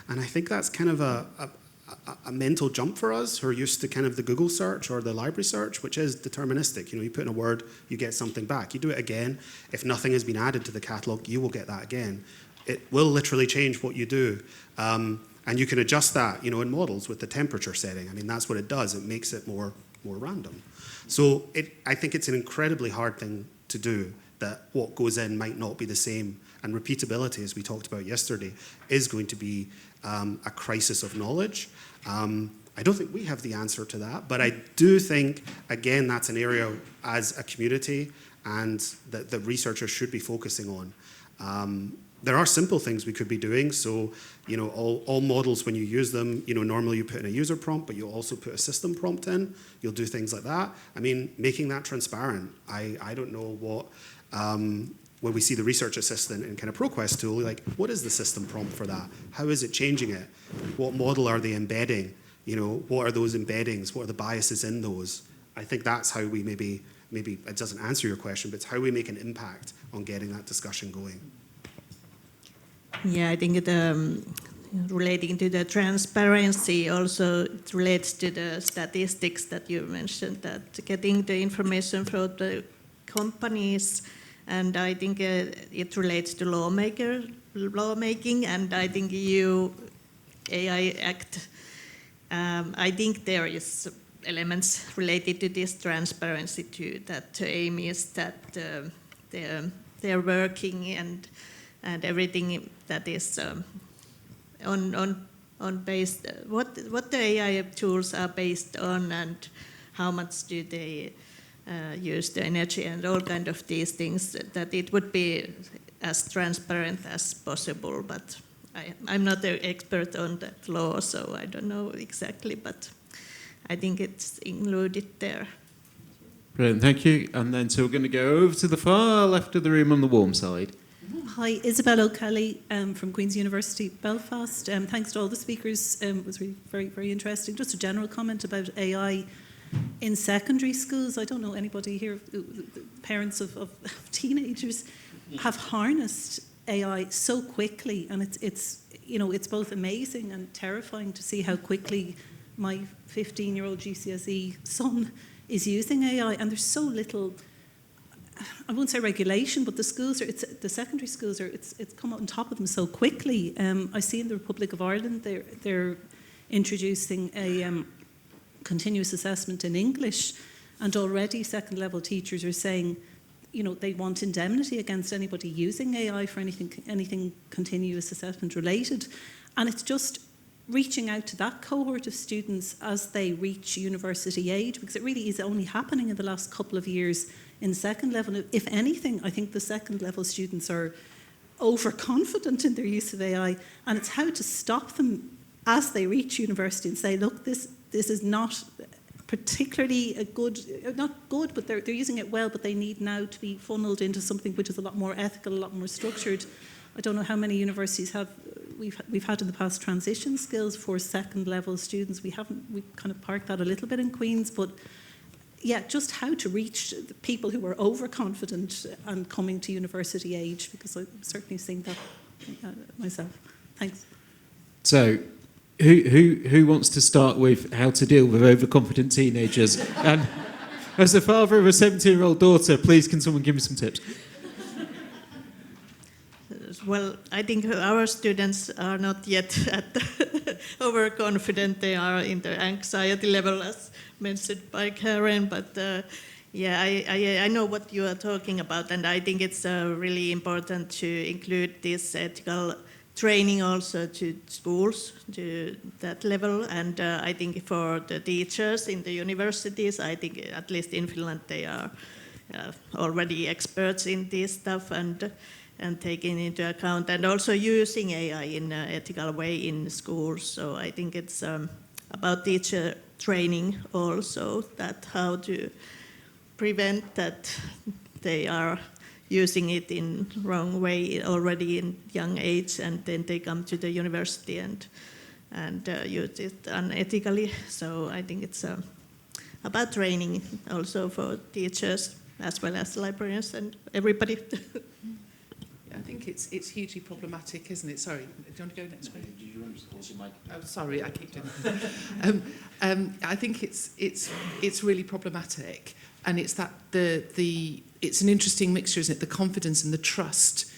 And I think that's kind of a mental jump for us who are used to kind of the Google search or the library search, which is deterministic. You put in a word, you get something back. You do it again. If nothing has been added to the catalogue, you will get that again. It will literally change what you do. And you can adjust that, in models with the temperature setting. I mean, that's what it does. It makes it more random. So I think it's an incredibly hard thing to do, that what goes in might not be the same. And repeatability, as we talked about yesterday, is going to be a crisis of knowledge. I don't think we have the answer to that, but I do think, again, that's an area as a community and that the researchers should be focusing on. There are simple things we could be doing. So, all models, when you use them, normally you put in a user prompt, but you'll also put a system prompt in. You'll do things like that. I mean, making that transparent. I don't know what, when we see the research assistant in kind of ProQuest tool, like, what is the system prompt for that? How is it changing it? What model are they embedding? What are those embeddings? What are the biases in those? I think that's how we maybe it doesn't answer your question, but it's how we make an impact on getting that discussion going. Yeah, I think relating to the transparency also, it relates to the statistics that you mentioned, that getting the information from the companies, and I think it relates to lawmaking, and I think EU AI Act, I think there is elements related to this transparency too, that the aim is that they're working and everything that is on based, what the AI tools are based on, and how much do they use the energy and all kind of these things, that it would be as transparent as possible. But I'm not an expert on that law, so I don't know exactly, but I think it's included there. Brilliant, thank you. And then so we're going to go over to the far left of the room on the warm side. Hi, Isabel O'Kelly from Queen's University, Belfast. Thanks to all the speakers. It was really very, very interesting. Just a general comment about AI in secondary schools. I don't know anybody here, parents of teenagers, have harnessed AI so quickly, and it's both amazing and terrifying to see how quickly my 15-year-old GCSE son is using AI, and there's so little, I won't say regulation, but the secondary schools it's come on top of them so quickly. I see in the Republic of Ireland they're introducing a continuous assessment in English, and already second-level teachers are saying, they want indemnity against anybody using AI for anything continuous assessment related, and it's just reaching out to that cohort of students as they reach university age, because it really is only happening in the last couple of years in second level. If anything, I think the second level students are overconfident in their use of AI, and it's how to stop them as they reach university and say, look, this is not particularly not good, but they're using it well, but they need now to be funneled into something which is a lot more ethical, a lot more structured. I don't know how many universities we've had in the past transition skills for second level students. We've kind of parked that a little bit in Queen's, but yeah, just how to reach the people who are overconfident and coming to university age, because I've certainly seen that myself. Thanks. So, who wants to start with how to deal with overconfident teenagers? And as the father of a 17-year-old daughter, please can someone give me some tips? Well, I think our students are not yet at the overconfident. They are in the anxiety level, as mentioned by Karen. But yeah, I know what you are talking about, and I think it's really important to include this ethical training also to schools, to that level. And I think for the teachers in the universities, I think at least in Finland they are already experts in this stuff and taking into account, and also using AI in an ethical way in schools. So I think it's about teacher training also, that how to prevent that they are using it in wrong way already in young age, and then they come to the university and use it unethically. So I think it's about training also for teachers as well as librarians and everybody. I think it's hugely problematic, isn't it? Sorry, do you want to go next? Did you want to hold your mic? Oh, sorry, I keep doing that. I think it's really problematic, and it's that it's an interesting mixture, isn't it? The confidence and the trust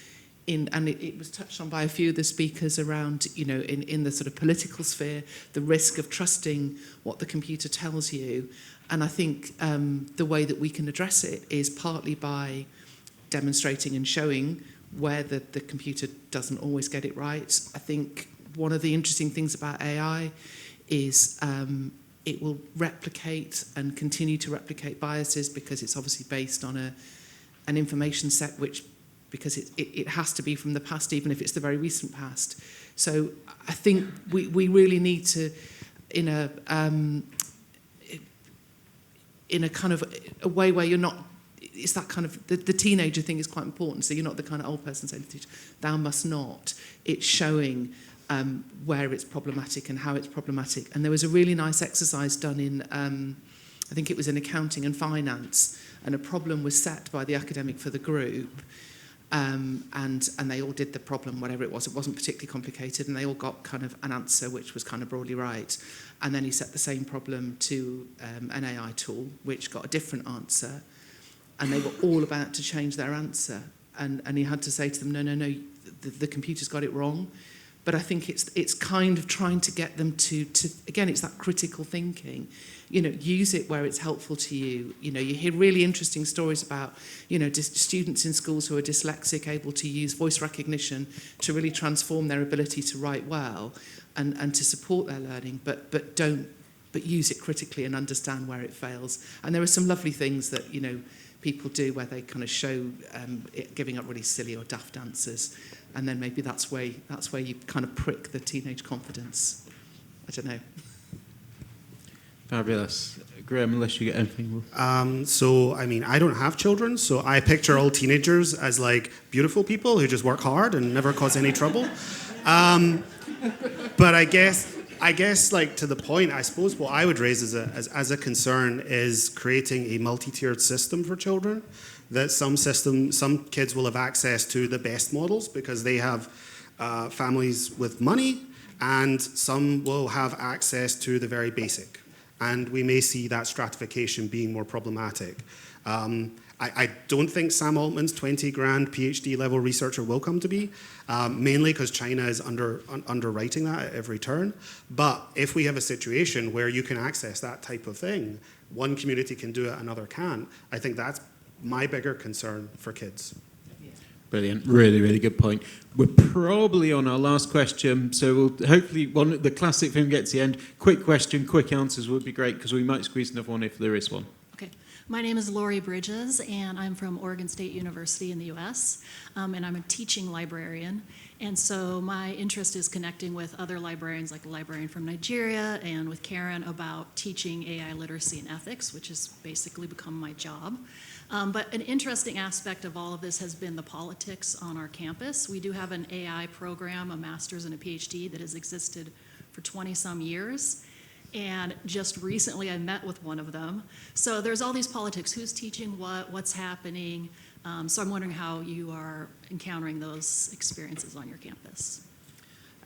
in, and it was touched on by a few of the speakers around, you know, in the sort of political sphere, the risk of trusting what the computer tells you, and I think the way that we can address it is partly by demonstrating and showing where the computer doesn't always get it right. I think one of the interesting things about AI is it will replicate and continue to replicate biases, because it's obviously based on an information set which, because it has to be from the past, even if it's the very recent past. So I think we really need to, in a kind of a way where you're not, it's that kind of, the teenager thing is quite important. So you're not the kind of old person saying to the teacher, thou must not. It's showing where it's problematic and how it's problematic. And there was a really nice exercise done in, I think it was in accounting and finance, and a problem was set by the academic for the group. And they all did the problem, whatever it was. It wasn't particularly complicated, and they all got kind of an answer which was kind of broadly right. And then he set the same problem to an AI tool, which got a different answer. And they were all about to change their answer. And he had to say to them, no, the computer's got it wrong. But I think it's kind of trying to get them to again, it's that critical thinking. You know, use it where it's helpful to you. You know, you hear really interesting stories about, you know, students in schools who are dyslexic able to use voice recognition to really transform their ability to write well and to support their learning, but use it critically and understand where it fails. And there are some lovely things that, you know, people do where they kind of show it giving up really silly or daft answers, and then maybe that's where you kind of prick the teenage confidence. I don't know. Fabulous. Graeme, unless you get anything more. So, I mean, I don't have children, so I picture all teenagers as like beautiful people who just work hard and never cause any trouble. But I guess, like, to the point, I suppose what I would raise as a concern is creating a multi-tiered system for children. That some kids will have access to the best models because they have families with money, and some will have access to the very basic. And we may see that stratification being more problematic. I don't think Sam Altman's 20 grand PhD level researcher will come to be, mainly because China is underwriting that at every turn. But if we have a situation where you can access that type of thing, one community can do it, another can't, I think that's my bigger concern for kids. Brilliant. Really, really good point. We're probably on our last question, so we'll hopefully the classic thing gets to the end. Quick question, quick answers would be great, because we might squeeze another one if there is one. Okay. My name is Lori Bridges, and I'm from Oregon State University in the U.S., and I'm a teaching librarian. And so my interest is connecting with other librarians, like a librarian from Nigeria, and with Karen about teaching AI literacy and ethics, which has basically become my job. But an interesting aspect of all of this has been the politics on our campus. We do have an AI program, a master's and a PhD, that has existed for 20-some years. And just recently I met with one of them. So there's all these politics, who's teaching what, what's happening. So I'm wondering how you are encountering those experiences on your campus.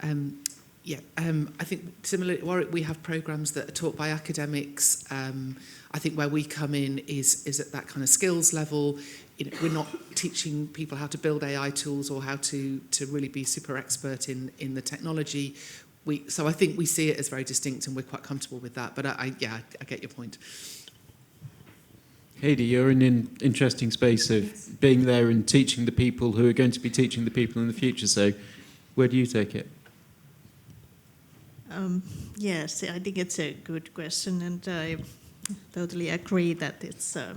I think similarly at Warwick we have programs that are taught by academics. I think where we come in is at that kind of skills level. You know, we're not teaching people how to build AI tools or how to really be super expert in the technology. So I think we see it as very distinct and we're quite comfortable with that. But I get your point. Heidi, you're in an interesting space of being there and teaching the people who are going to be teaching the people in the future. So where do you take it? Yes, I think it's a good question, and I totally agree that it's a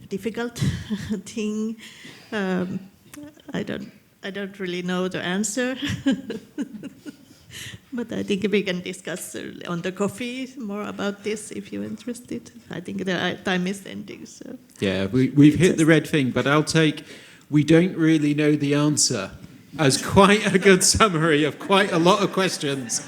difficult thing. I don't really know the answer, but I think we can discuss on the coffee more about this if you're interested. I think the time is ending. So Yeah, we've hit the red thing, but I'll take "we don't really know the answer" as quite a good summary of quite a lot of questions.